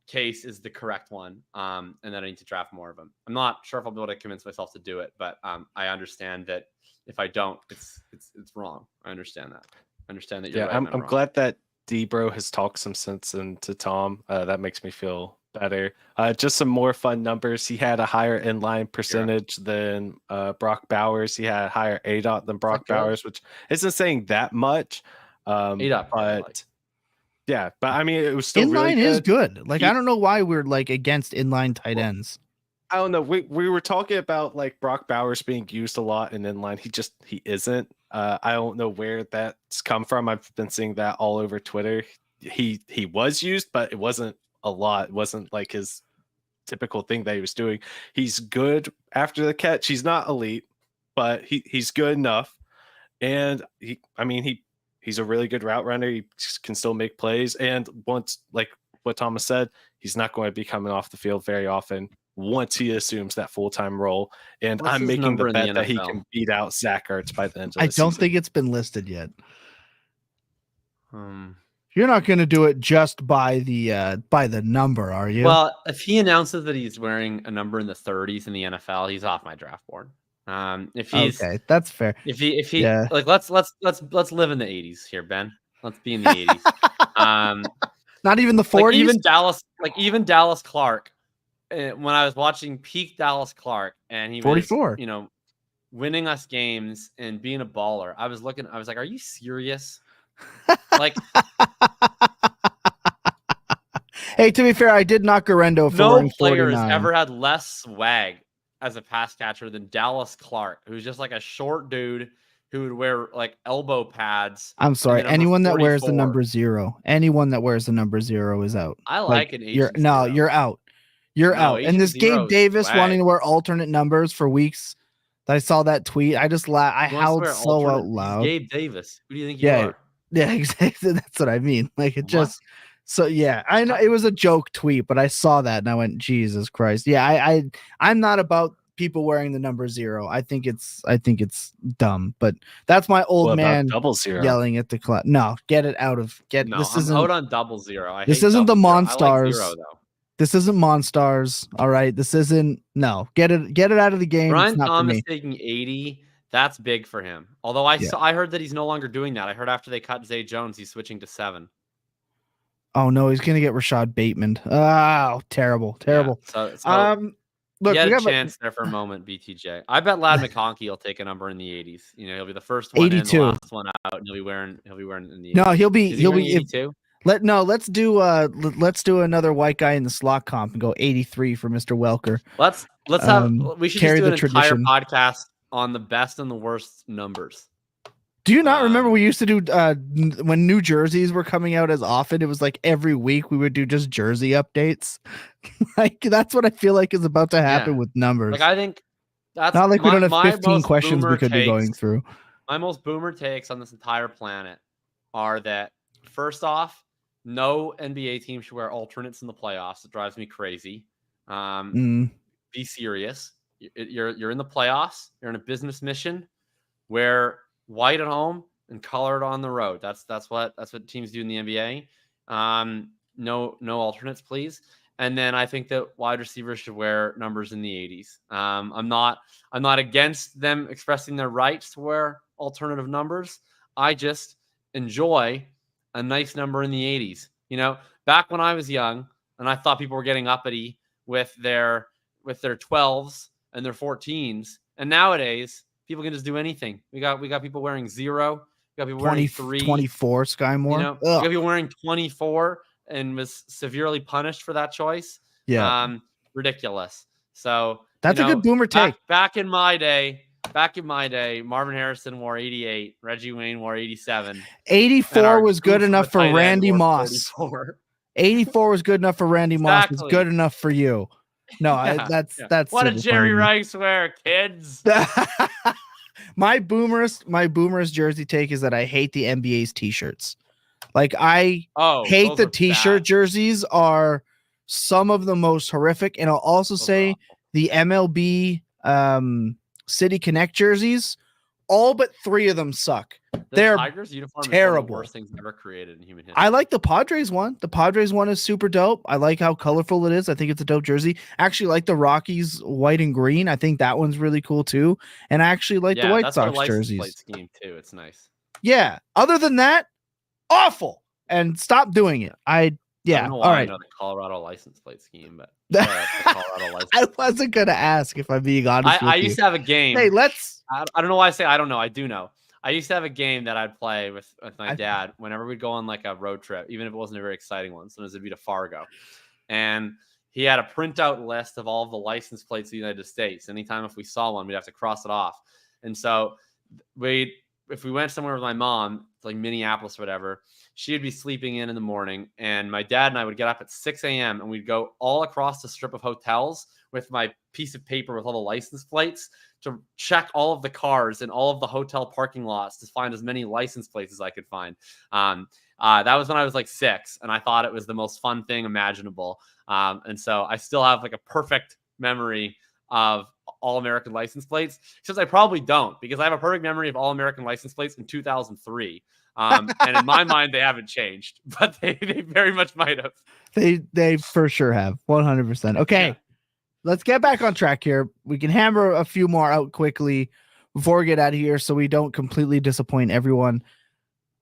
case is the correct one, and then I need to draft more of them. I'm not sure if I'll be able to convince myself to do it, but I understand that if I don't, it's wrong. I understand that. I understand that you're right. I'm glad that D-Bro has talked some sense into Tom. That makes me feel better. Just some more fun numbers. He had a higher inline percentage than Brock Bowers. He had a higher ADOT than Brock Bowers, which isn't saying that much. But yeah, but I mean, it was still inline really is good. Like, I don't know why we're like against inline tight ends. I don't know. We were talking about like Brock Bowers being used a lot in inline. He isn't. I don't know where that's come from. I've been seeing that all over Twitter. He was used, but it wasn't a lot. It wasn't like his typical thing that he was doing. He's good after the catch. He's not elite, but he's good enough. And he's a really good route runner. He can still make plays. And once, like what Thomas said, he's not going to be coming off the field very often once he assumes that full-time role. And I'm making the bet that he can beat out Zach Ertz by the end of the season. I don't think it's been listed yet. You're not going to do it just by the number, are you? Well, if he announces that he's wearing a number in the 30s in the NFL, he's off my draft board. If he's okay, that's fair. If he like let's live in the 80s here, Ben. Let's be in the 80s. Not even the 40s. Even Dallas Clark. When I was watching peak Dallas Clark, and he 44, was, winning us games and being a baller. I was like, are you serious? Like, hey, to be fair, I did knock Garendo for no player has ever had less swag as a pass catcher than Dallas Clark, who's just like a short dude who would wear like elbow pads. I'm sorry, anyone that wears the number 0, anyone that wears the number 0 is out. I like an Asian. You're out. You're out. And this Gabe Davis wanting to wear alternate numbers for weeks. I saw that tweet. I just I howled so out loud. Gabe Davis. Who do you think you are? Yeah, exactly. That's what I mean. Like it just. So yeah, I know it was a joke tweet, but I saw that and I went, Jesus Christ. Yeah, I'm not about people wearing the number 0. I think it's dumb, but that's my old man yelling at the club. No, get it out of this isn't out on 00. This isn't the Monstars. This isn't Monstars. All right. This isn't get it out of the game. Brian Thomas taking 80. That's big for him. Although I heard that he's no longer doing that. I heard after they cut Zay Jones, he's switching to 7. Oh no, he's gonna get Rashad Bateman. Oh, terrible. Yeah, so look, you had a chance there for a moment, BTJ. I bet Ladd McConkey will take a number in the 80s. He'll be the first one 82. in, the last one out, and he'll be wearing in the 80s. No, he'll be 82. Let's do another white guy in the slot comp and go 83 for Mr. Welker. We should just do an entire podcast on the best and the worst numbers. Do you not remember we used to do when new jerseys were coming out as often? It was like every week we would do just jersey updates. Like that's what I feel like is about to happen with numbers. Like I think that's not like we don't have 15 questions we could be going through. My most boomer takes on this entire planet are that first off, no NBA team should wear alternates in the playoffs. It drives me crazy. Be serious. You're in the playoffs. You're in a business mission. Wear white at home and colored on the road. That's what teams do in the NBA. No alternates, please. And then I think that wide receivers should wear numbers in the 80s. I'm not against them expressing their rights to wear alternative numbers. I just enjoy a nice number in the 80s. Back when I was young and I thought people were getting uppity with their 12s and their 14s. And nowadays people can just do anything. We got people wearing 0. We got people wearing 3, 24 Sky Moore. We got people wearing 24 and was severely punished for that choice. Yeah. Ridiculous. So That's a good boomer take. Back in my day, Marvin Harrison wore 88, Reggie Wayne wore 87. 84 was good enough for Randy Moss. 84 was good enough for Randy Moss. It's good enough for you. No, that's what did Jerry Rice wear, kids? My boomerist jersey take is that I hate the NBA's t-shirts. Like I hate the t-shirt jerseys are some of the most horrific. And I'll also say the MLB City Connect jerseys, all but 3 of them suck. They're Tigers uniform terrible. Is one of the worst things ever created in human history. I like the Padres one. The Padres one is super dope. I like how colorful it is. I think it's a dope jersey. I actually like the Rockies white and green. I think that one's really cool too. And I actually like the White Sox jerseys. Plate scheme too. It's nice. Yeah. Other than that, awful. And stop doing it. I don't know why all right. I know the Colorado license plate scheme, but I wasn't gonna ask if I'm being honest. I used to have a game. Hey, I don't know why I say I don't know. I do know. I used to have a game that I'd play with my dad whenever we'd go on like a road trip, even if it wasn't a very exciting one. Sometimes it'd be to Fargo. And he had a printout list of all of the license plates of the United States. Anytime if we saw one, we'd have to cross it off. And so if we went somewhere with my mom, like Minneapolis or whatever, she'd be sleeping in the morning. And my dad and I would get up at 6 a.m. and we'd go all across the strip of hotels with my piece of paper with all the license plates to check all of the cars in all of the hotel parking lots to find as many license plates as I could find. That was when I was like 6, and I thought it was the most fun thing imaginable. And so I still have like a perfect memory of all American license plates, except I probably don't, because I have a perfect memory of all American license plates in 2003. And in my mind, they haven't changed, but they very much might have. They for sure have 100%. Okay. Yeah. Let's get back on track here. We can hammer a few more out quickly before we get out of here so we don't completely disappoint everyone.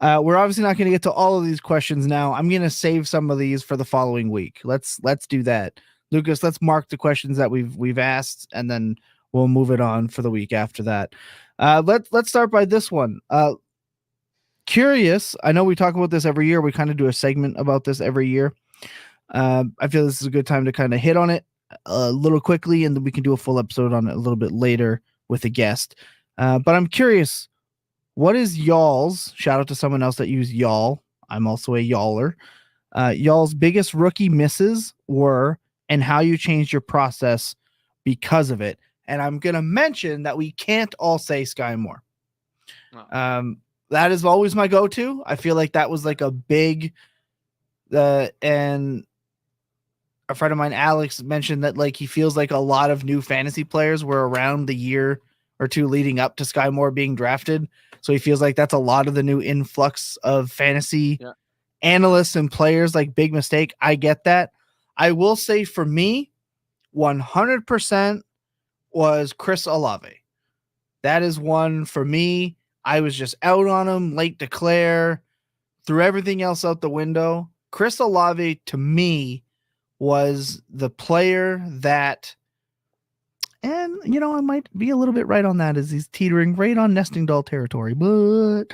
We're obviously not going to get to all of these questions now. I'm going to save some of these for the following week. Let's do that. Lucas, let's mark the questions that we've asked, and then we'll move it on for the week after that. Let's start by this one. Curious, I know we talk about this every year. We kind of do a segment about this every year. I feel this is a good time to kind of hit on it a little quickly, and then we can do a full episode on it a little bit later with a guest. But I'm curious, what is y'all's, shout out to someone else that used y'all, I'm also a y'aller, y'all's biggest rookie misses were, and how you changed your process because of it. And I'm going to mention that we can't all say Sky Moore. That is always my go-to. I feel like that was like a big, and a friend of mine, Alex, mentioned that like he feels like a lot of new fantasy players were around the year or two leading up to Sky Moore being drafted. So he feels like that's a lot of the new influx of fantasy analysts and players. Like, big mistake. I get that. I will say for me, 100% was Chris Olave. That is one for me. I was just out on him, late declare, threw everything else out the window. Chris Olave, to me, was the player that, and I might be a little bit right on that, as he's teetering right on nesting doll territory, but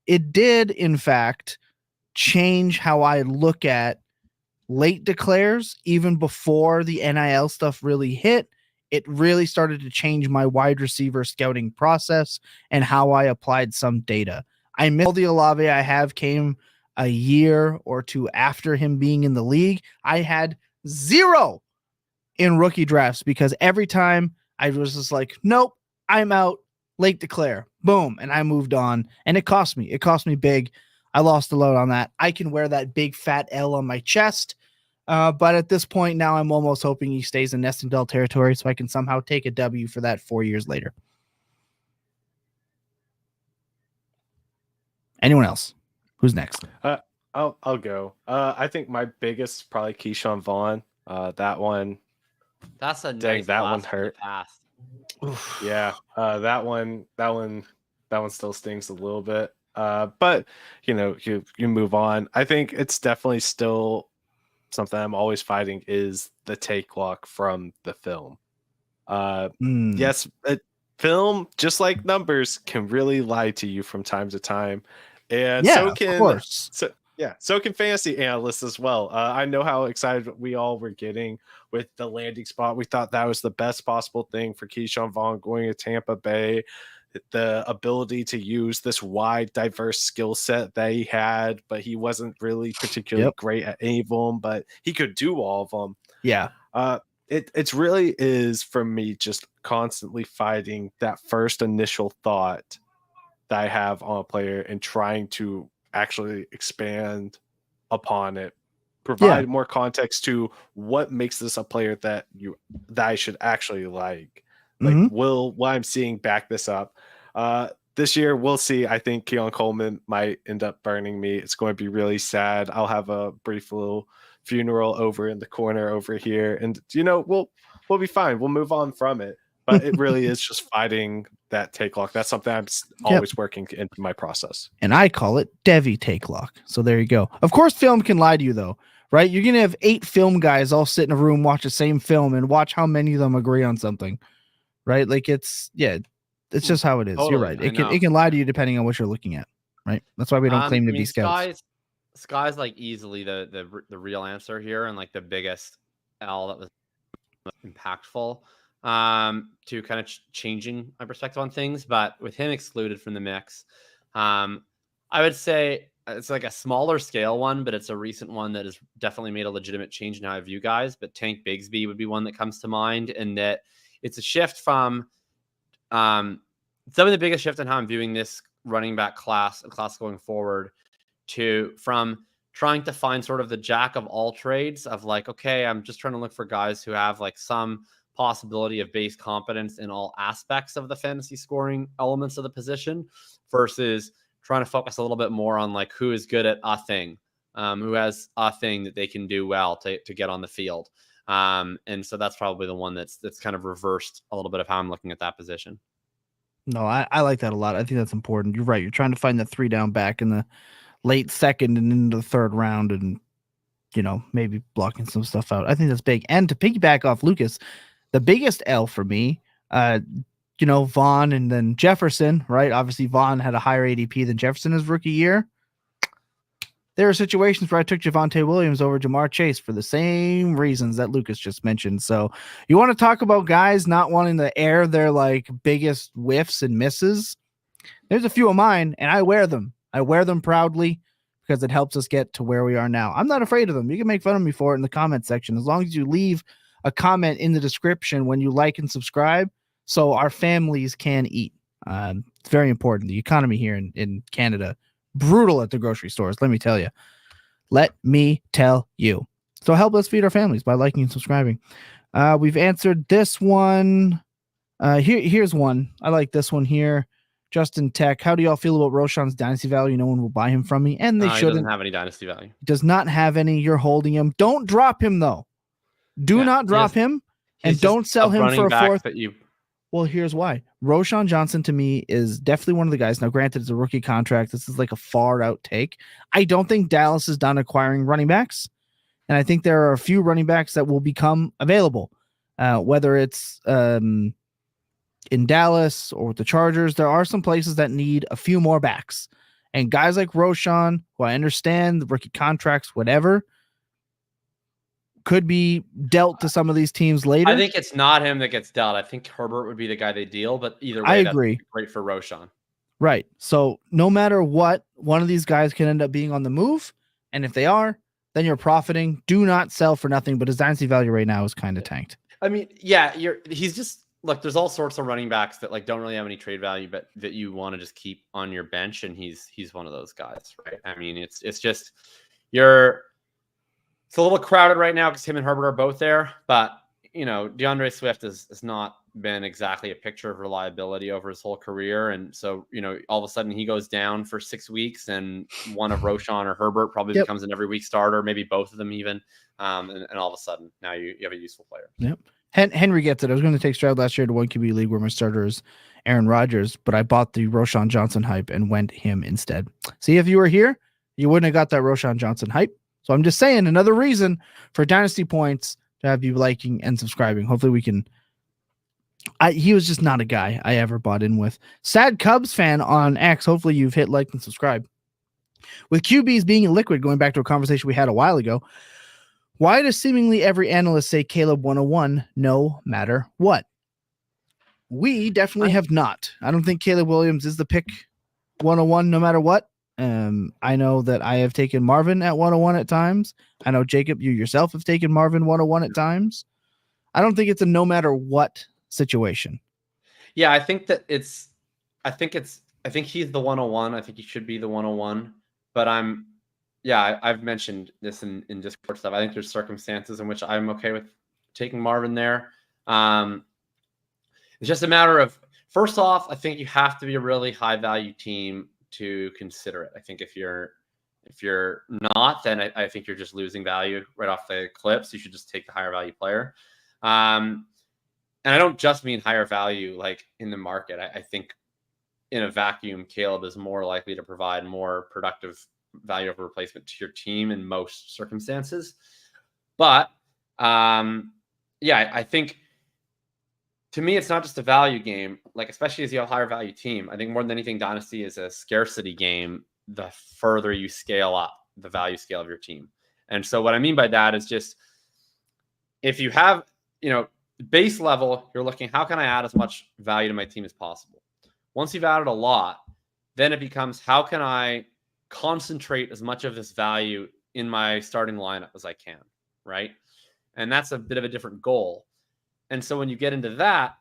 it did, in fact, change how I look at late declares. Even before the NIL stuff really hit, it really started to change my wide receiver scouting process and how I applied some data. I missed all the Olave I have came a year or two after him being in the league. I had 0 in rookie drafts because every time I was just like, nope, I'm out, late declare, boom, and I moved on. And it cost me. It cost me big. I lost a load on that. I can wear that big fat L on my chest. But at this point now, I'm almost hoping he stays in nesting doll territory so I can somehow take a W for that 4 years later. Anyone else? Who's next? I'll go. I think my biggest probably Keyshawn Vaughn. That one. That's a nice that one hurt. Yeah. That one still stings a little bit. But you move on. I think it's definitely still something I'm always fighting is the take lock from the film. Yes, film, just like numbers, can really lie to you from time to time. And Yeah, so can fantasy analysts as well. I know how excited we all were getting with the landing spot. We thought that was the best possible thing for Keyshawn Vaughn going to Tampa Bay. The ability to use this wide, diverse skill set that he had, but he wasn't really particularly great at any of them, but he could do all of them. Yeah. It's really is for me just constantly fighting that first initial thought that I have on a player and trying to actually expand upon it, provide more context to what makes this a player that I should actually like. Like, will what I'm seeing back this up? This year, we'll see. I think Keon Coleman might end up burning me. It's going to be really sad. I'll have a brief little funeral over in the corner over here, and we'll be fine. We'll move on from it. But it really is just fighting that take lock. That's something I'm always working into my process. And I call it Devy take lock. So there you go. Of course, film can lie to you, though, right? You're going to have 8 film guys all sit in a room, watch the same film, and watch how many of them agree on something, right? Like it's just how it is. Totally, you're right. It can lie to you depending on what you're looking at, right? That's why we don't claim to be scouts. Sky's like easily the real answer here, and like the biggest L that was impactful to kind of changing my perspective on things. But with him excluded from the mix, I would say it's like a smaller scale one, but it's a recent one that has definitely made a legitimate change in how I view guys. But Tank Bigsby would be one that comes to mind, and that it's a shift from some of the biggest shift in how I'm viewing this running back class going forward from trying to find sort of the jack of all trades of like, okay, I'm just trying to look for guys who have like some possibility of base competence in all aspects of the fantasy scoring elements of the position versus trying to focus a little bit more on like who is good at a thing, who has a thing that they can do well to get on the field. And so that's probably the one that's kind of reversed a little bit of how I'm looking at that position. No, I like that a lot. I think that's important. You're right. You're trying to find that 3 down back in the late second and into the third round and, maybe blocking some stuff out. I think that's big. And to piggyback off Lucas, the biggest L for me, Vaughn and then Jefferson, right? Obviously, Vaughn had a higher ADP than Jefferson his rookie year. There are situations where I took Javonte Williams over Jamar Chase for the same reasons that Lucas just mentioned. So you want to talk about guys not wanting to air their like biggest whiffs and misses? There's a few of mine, and I wear them. I wear them proudly because it helps us get to where we are now. I'm not afraid of them. You can make fun of me for it in the comment section as long as you leave a comment in the description when you like and subscribe so our families can eat. It's very important. The economy here in Canada, brutal at the grocery stores, let me tell you. Let me tell you. So help us feed our families by liking and subscribing. We've answered this one. Here's one. I like this one here. Justin Tech, how do y'all feel about Roschon's dynasty value? No one will buy him from me, and they shouldn't. He doesn't have any dynasty value. He does not have any. You're holding him. Don't drop him, though. Do not drop him, and don't sell him for a fourth. Well, here's why. Roschon Johnson, to me, is definitely one of the guys. Now, granted, it's a rookie contract. This is like a far-out take. I don't think Dallas is done acquiring running backs, and I think there are a few running backs that will become available, whether it's in Dallas or with the Chargers. There are some places that need a few more backs, and guys like Roschon, who I understand the rookie contracts, whatever, could be dealt to some of these teams later. I think it's not him that gets dealt. I think Herbert would be the guy they deal, but either way, I agree. That's great for Roschon. Right. So no matter what, one of these guys can end up being on the move, and if they are, then you're profiting. Do not sell for nothing, but his dynasty value right now is kind of tanked. I mean, he's just look, there's all sorts of running backs that like don't really have any trade value, but that you want to just keep on your bench, and he's one of those guys, right? I mean, it's just it's a little crowded right now because him and Herbert are both there, but DeAndre Swift has not been exactly a picture of reliability over his whole career, and so all of a sudden he goes down for 6 weeks, and one of Roschon or Herbert probably becomes an every week starter, maybe both of them even, and all of a sudden now you have a useful player. Yep. Henry gets it. I was going to take Stroud last year to 1 QB league where my starter is Aaron Rodgers, but I bought the Roschon Johnson hype and went him instead. See, if you were here, you wouldn't have got that Roschon Johnson hype. So I'm just saying, another reason for Dynasty Points to have you liking and subscribing. Hopefully we can. He was just not a guy I ever bought in with. Sad Cubs fan on X. Hopefully you've hit like and subscribe. With QBs being illiquid, going back to a conversation we had a while ago, why does seemingly every analyst say Caleb 101 no matter what? We definitely have not. I don't think Caleb Williams is the pick 101 no matter what. I know that I have taken Marvin at 101 at times. I know, Jacob, you yourself have taken Marvin 101 at times. I don't think it's a no matter what situation. Yeah, I think he's the 101. I think he should be the 101. But I've mentioned this in Discord stuff. I think there's circumstances in which I'm okay with taking Marvin there. It's just a matter of, first off, I think you have to be a really high value team to consider it. I think if you're not, then I think you're just losing value right off the clips. You should just take the higher value player. And I don't just mean higher value like in the market. I think in a vacuum, Caleb is more likely to provide more productive value of replacement to your team in most circumstances. But I think, to me, it's not just a value game, like especially as you have a higher value team. I think more than anything, Dynasty is a scarcity game the further you scale up the value scale of your team. And so what I mean by that is just, if you have, base level, you're looking, how can I add as much value to my team as possible? Once you've added a lot, then it becomes, how can I concentrate as much of this value in my starting lineup as I can, right? And that's a bit of a different goal. And so when you get into that,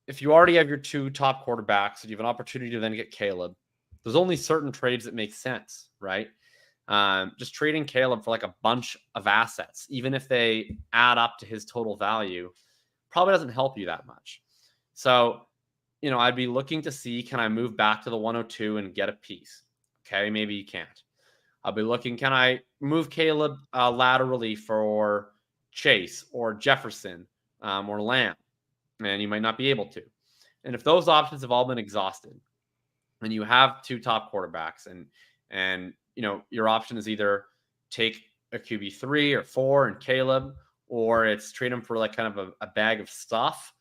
if you already have your two top quarterbacks and you have an opportunity to then get Caleb, there's only certain trades that make sense, right? Just trading Caleb for like a bunch of assets, even if they add up to his total value, probably doesn't help you that much. So, I'd be looking to see, can I move back to the 102 and get a piece? Okay, maybe you can't. I'll be looking, can I move Caleb laterally for Chase or Jefferson? Or Lamb, and you might not be able to. And if those options have all been exhausted, and you have two top quarterbacks, and your option is either take a QB3 or 4 and Caleb, or it's trade him for like kind of a bag of stuff,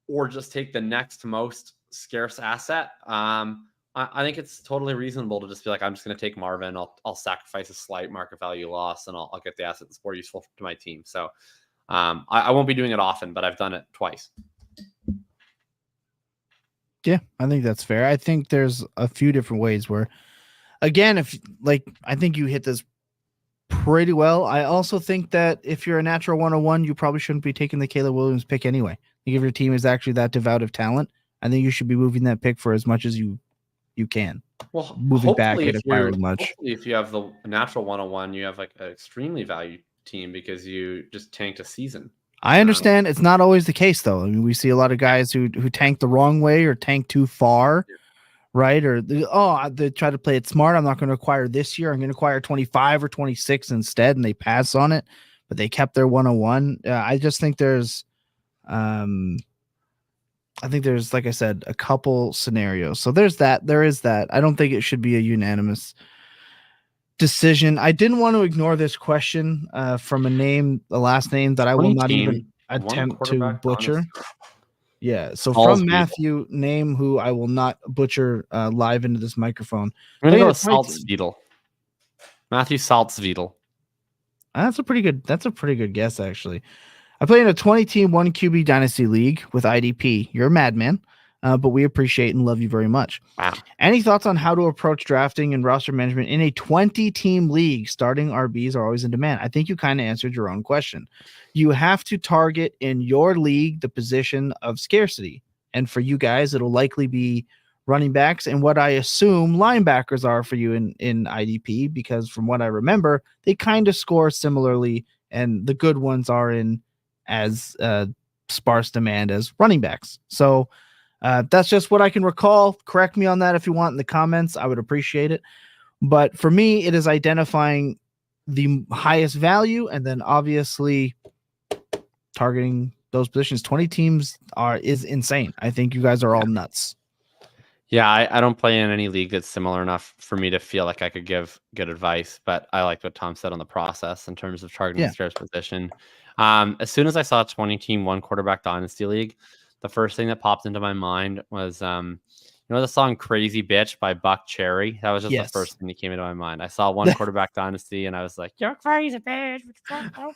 or just take the next most scarce asset. I think it's totally reasonable to just be like, I'm just going to take Marvin. I'll sacrifice a slight market value loss, and I'll get the asset that's more useful to my team. So I won't be doing it often, but I've done it twice. Yeah, I think that's fair. I think there's a few different ways where, again, I think you hit this pretty well. I also think that if you're a natural 101, you probably shouldn't be taking the Caleb Williams pick anyway. I think if your team is actually that devout of talent, I think you should be moving that pick for as much as you can. Well, moving back and acquiring much. Hopefully, if you have the natural 101, you have like an extremely valued team because you just tanked a season. I understand it's not always the case, though. I mean, we see a lot of guys who tank the wrong way or tank too far, right? Or they try to play it smart. I'm not going to acquire this year. I'm going to acquire 25 or 26 instead, and they pass on it, but they kept their 101. I just think there's, like I said, a couple scenarios. So there's that. There is that. I don't think it should be a unanimous decision. I didn't want to ignore this question from a last name that I will not even attempt to butcher. Yeah. So from Matthew, name who I will not butcher live into this microphone. I'm going to go with Saltzwiedel. Matthew Saltzwiedel. That's a pretty good guess, actually. I play in a 20-team 1 QB dynasty league with IDP. You're a madman, but we appreciate and love you very much. Wow. Any thoughts on how to approach drafting and roster management in a 20-team league? Starting RBs are always in demand. I think you kind of answered your own question. You have to target in your league the position of scarcity. And for you guys, it'll likely be running backs and what I assume linebackers are for you in IDP, because from what I remember, they kind of score similarly, and the good ones are in as sparse demand as running backs. So that's just what I can recall. Correct me on that if you want in the comments. I would appreciate it. But for me, it is identifying the highest value and then obviously targeting those positions. 20 teams is insane. I think you guys are all nuts. Yeah, I don't play in any league that's similar enough for me to feel like I could give good advice, but I liked what Tom said on the process in terms of targeting the scarce position. As soon as I saw a 20-team 1 quarterback dynasty league, the first thing that popped into my mind was, You know the song "Crazy Bitch" by Buck Cherry? That was just the first thing that came into my mind. I saw one quarterback dynasty, and I was like, "You're crazy bitch." Oh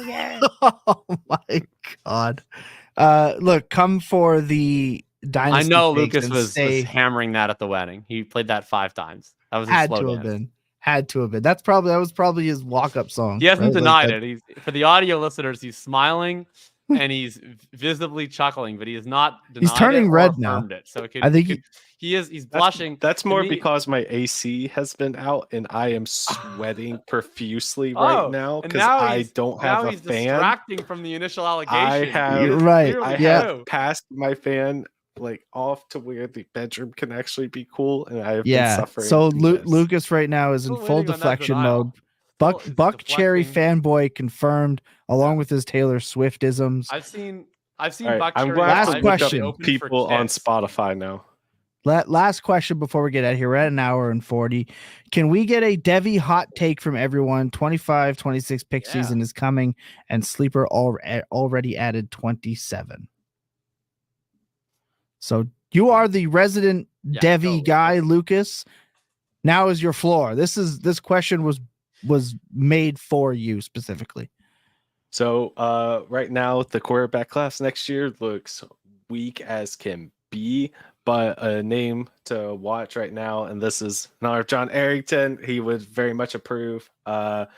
yeah. Oh my god. Look, come for the dynasty. I know Lucas was hammering that at the wedding. He played that 5 times. That was his slow dance. Had to have been. That was probably his walk-up song. He hasn't denied it. He's, for the audio listeners, he's smiling and he's visibly chuckling, but he is not denied. He's turning red now. So I think he's blushing. That's more because my AC has been out and I am sweating profusely right now because I don't have a fan. Distracting from the initial allegation. I have passed my fan like off to where the bedroom can actually be cool, and I have been suffering. So Lucas right now is in full deflection mode. Buck Cherry fanboy confirmed, along with his Taylor Swift-isms. I've seen right, Buck Cherry. Last question. People on Spotify now. Last question before we get out here. We're at an hour and 40. Can we get a Devy hot take from everyone? 25, 26 pick season is coming, and Sleeper already added 27. So you are the resident Devy guy, Lucas. Now is your floor. This question was made for you specifically. So right now the quarterback class next year looks weak as can be, but a name to watch right now, and this is not John Arrington. He would very much approve. But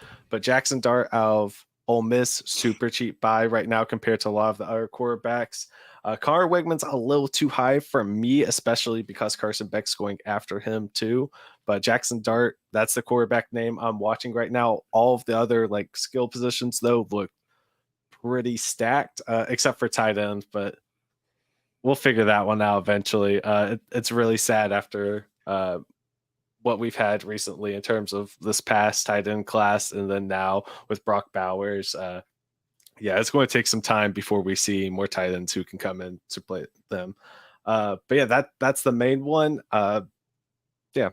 Jackson Dart out of Ole Miss, super cheap buy right now compared to a lot of the other quarterbacks. Connor Wegman's a little too high for me, especially because Carson Beck's going after him too. But Jackson Dart, that's the quarterback name I'm watching right now. All of the other like skill positions though look pretty stacked, except for tight ends, but we'll figure that one out eventually. It's really sad after what we've had recently in terms of this past tight end class, and then now with Brock Bowers. It's going to take some time before we see more tight ends who can come in to play them. But yeah, that's the main one. I do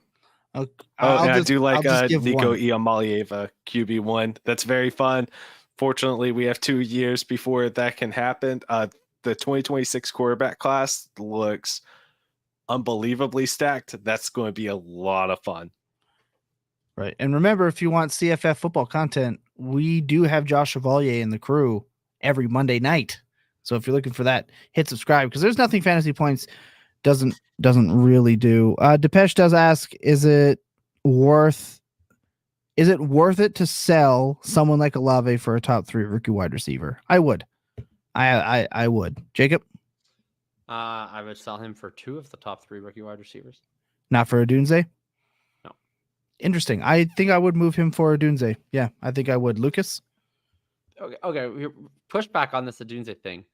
like Nico Iamaleava QB1. That's very fun. Fortunately, we have 2 years before that can happen. The 2026 quarterback class looks unbelievably stacked. That's going to be a lot of fun. Right. And remember, if you want CFF football content, we do have Josh Chevalier in the crew every Monday night. So if you're looking for that, hit subscribe, because there's nothing Fantasy Points doesn't really do. Depeche does ask, is it worth it to sell someone like Olave for a top 3 rookie wide receiver? I would. I would. Jacob? I would sell him for 2 of the top 3 rookie wide receivers. Not for Odunze? No. Interesting. I think I would move him for Odunze. Yeah, I think I would. Lucas? Okay. Push back on this Odunze thing.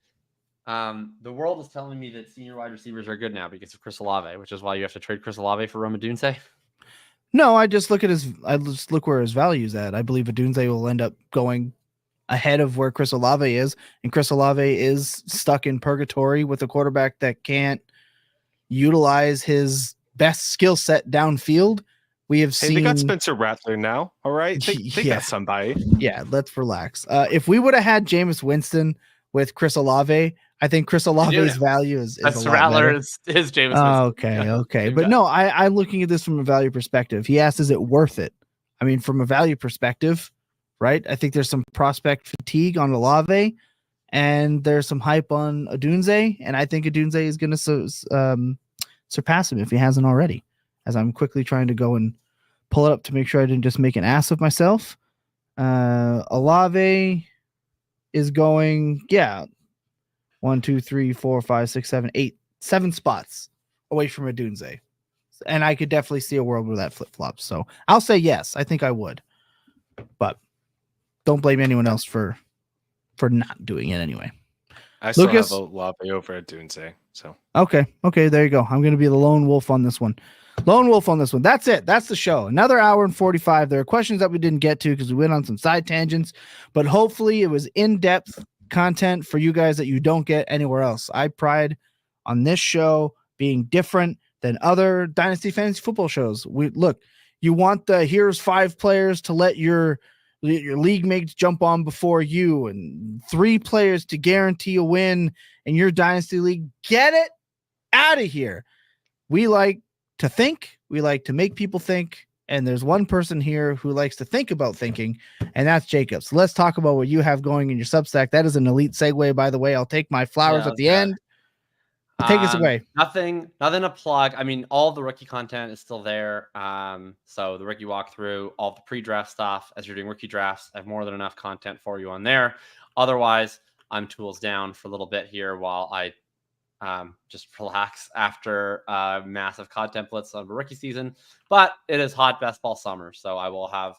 The world is telling me that senior wide receivers are good now because of Chris Olave, which is why you have to trade Chris Olave for Rome Odunze. No, I just look where his value's at. I believe Odunze will end up going ahead of where Chris Olave is, and Chris Olave is stuck in purgatory with a quarterback that can't utilize his best skill set downfield. We have seen they got Spencer Rattler now. All right, they got somebody. Yeah, let's relax. If we would have had Jameis Winston with Chris Olave, I think Chris Olave's value is a lot Rattler better. is Jameis. Okay. But no, I'm looking at this from a value perspective. He asked, is it worth it? I mean, from a value perspective, right? I think there's some prospect fatigue on Olave, and there's some hype on Odunze, and I think Odunze is going to surpass him if he hasn't already. As I'm quickly trying to go and pull it up to make sure I didn't just make an ass of myself. Olave is going, 1, 2, 3, 4, 5, 6, 7, 8, 7 spots away from Odunze. And I could definitely see a world where that flip-flops. So I'll say yes. I think I would. But don't blame anyone else for not doing it anyway. I still have Olave over Odunze. So Okay, there you go. I'm going to be the lone wolf on this one. That's it. That's the show. Another hour and 45. There are questions that we didn't get to because we went on some side tangents, but hopefully it was in-depth content for you guys that you don't get anywhere else. I pride on this show being different than other Dynasty Fantasy Football shows. You want the here's 5 players to let your league mates jump on before you, and 3 players to guarantee a win in your Dynasty league. Get it? out of here. We like to think. We like to make people think. And there's one person here who likes to think about thinking, and that's Jakob. So let's talk about what you have going in your Substack. That is an elite segue, by the way. I'll take my flowers at the end. Take us away. Nothing to plug. I mean, all the rookie content is still there. So the rookie walkthrough, all the pre-draft stuff. As you're doing rookie drafts, I have more than enough content for you on there. Otherwise, I'm tools down for a little bit here while I just relax after massive content blitz on the rookie season. But it is hot best ball summer, so I will have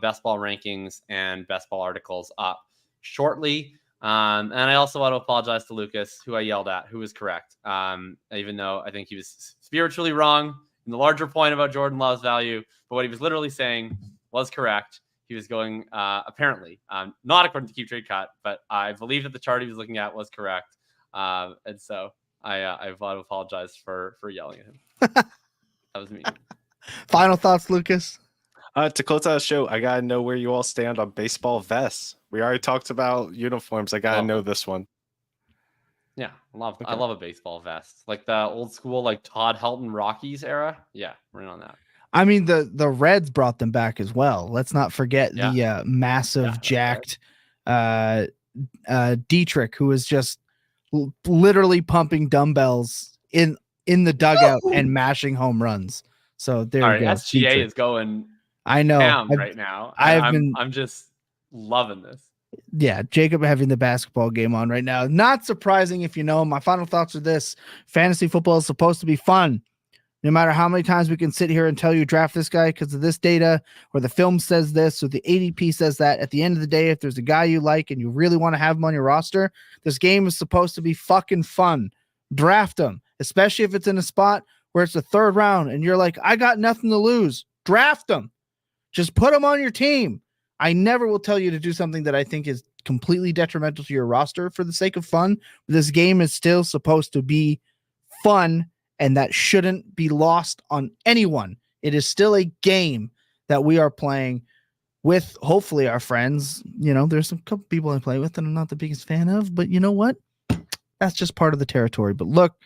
best ball rankings and best ball articles up shortly. And I also want to apologize to Lucas, who I yelled at, who was correct. Even though I think he was spiritually wrong in the larger point about Jordan Love's value, but what he was literally saying was correct. He was going apparently not according to Keep Trade Cut, but I believe that the chart he was looking at was correct. And so I want to apologize for yelling at him. That was me. Final thoughts, Lucas? To close out the show, I gotta know where you all stand on baseball vests. We already talked about uniforms. I gotta know this one. Yeah, I love a baseball vest, like the old school, like Todd Helton Rockies era. Yeah, we're in on that. I mean, the Reds brought them back as well. Let's not forget the massive jacked Dietrich, who was just literally pumping dumbbells in the dugout and mashing home runs. So there you go. SGA is going. I know right now. I'm just loving this. Yeah, Jakob having the basketball game on right now. Not surprising if you know. My final thoughts are this: fantasy football is supposed to be fun. No matter how many times we can sit here and tell you draft this guy because of this data, or the film says this, or the ADP says that, at the end of the day, if there's a guy you like and you really want to have him on your roster, this game is supposed to be fucking fun. Draft him, especially if it's in a spot where it's the third round and you're like, I got nothing to lose. Draft him. Just put him on your team. I never will tell you to do something that I think is completely detrimental to your roster for the sake of fun. This game is still supposed to be fun, and that shouldn't be lost on anyone. It is still a game that we are playing with, hopefully, our friends. You know, there's a couple people I play with that I'm not the biggest fan of, but you know what? That's just part of the territory. But look,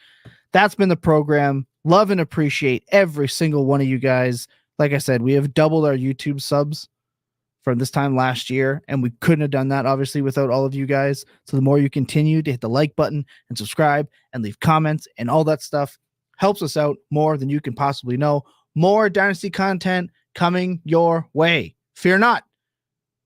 that's been the program. Love and appreciate every single one of you guys. Like I said, we have doubled our YouTube subs from this time last year, and we couldn't have done that, obviously, without all of you guys. So the more you continue to hit the like button and subscribe and leave comments and all that stuff helps us out more than you can possibly know. More Dynasty content coming your way. Fear not.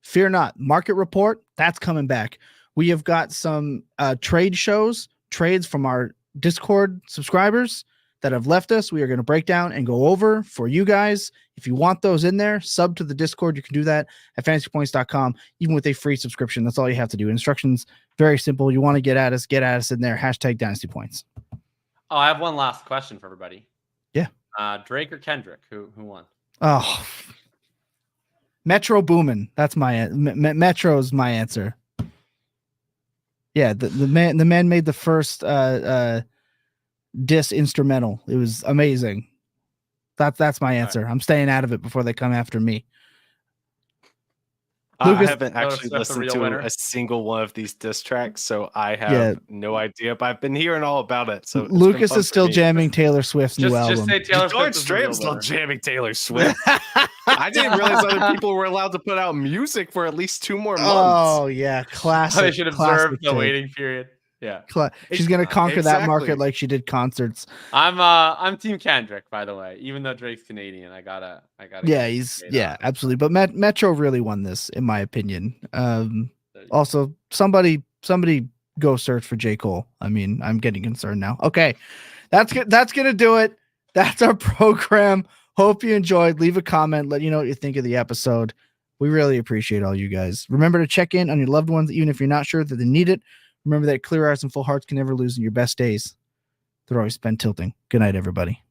Fear not. Market Report, that's coming back. We have got some trades from our Discord subscribers that have left us. We are going to break down and go over for you guys. If you want those in there, sub to the Discord. You can do that at fantasypoints.com, even with a free subscription. That's all you have to do. Instructions, very simple. You want to get at us in there. Hashtag Dynasty Points. Oh, I have one last question for everybody. Yeah. Drake or Kendrick? Who won? Oh, Metro Boomin. That's my Metro's my answer. Yeah, the man made the first diss instrumental. It was amazing. That's my answer. Right. I'm staying out of it before they come after me. Lucas, I haven't actually listened to a single one of these diss tracks, so I have no idea, but I've been hearing all about it. So Lucas is still jamming Taylor Swift's new album. Just say Taylor Swift Swift still jamming Taylor Swift. I didn't realize other people were allowed to put out music for at least 2 more months. Oh yeah, classic. They should observe the waiting period. Yeah, she's gonna conquer that market like she did concerts. I'm Team Kendrick, by the way. Even though Drake's Canadian, I gotta. Yeah, absolutely. But Metro really won this, in my opinion. Also, somebody go search for J. Cole. I mean, I'm getting concerned now. Okay, that's gonna do it. That's our program. Hope you enjoyed. Leave a comment. Let you know what you think of the episode. We really appreciate all you guys. Remember to check in on your loved ones, even if you're not sure that they need it. Remember that clear eyes and full hearts can never lose in your best days. They're always spent tilting. Good night, everybody.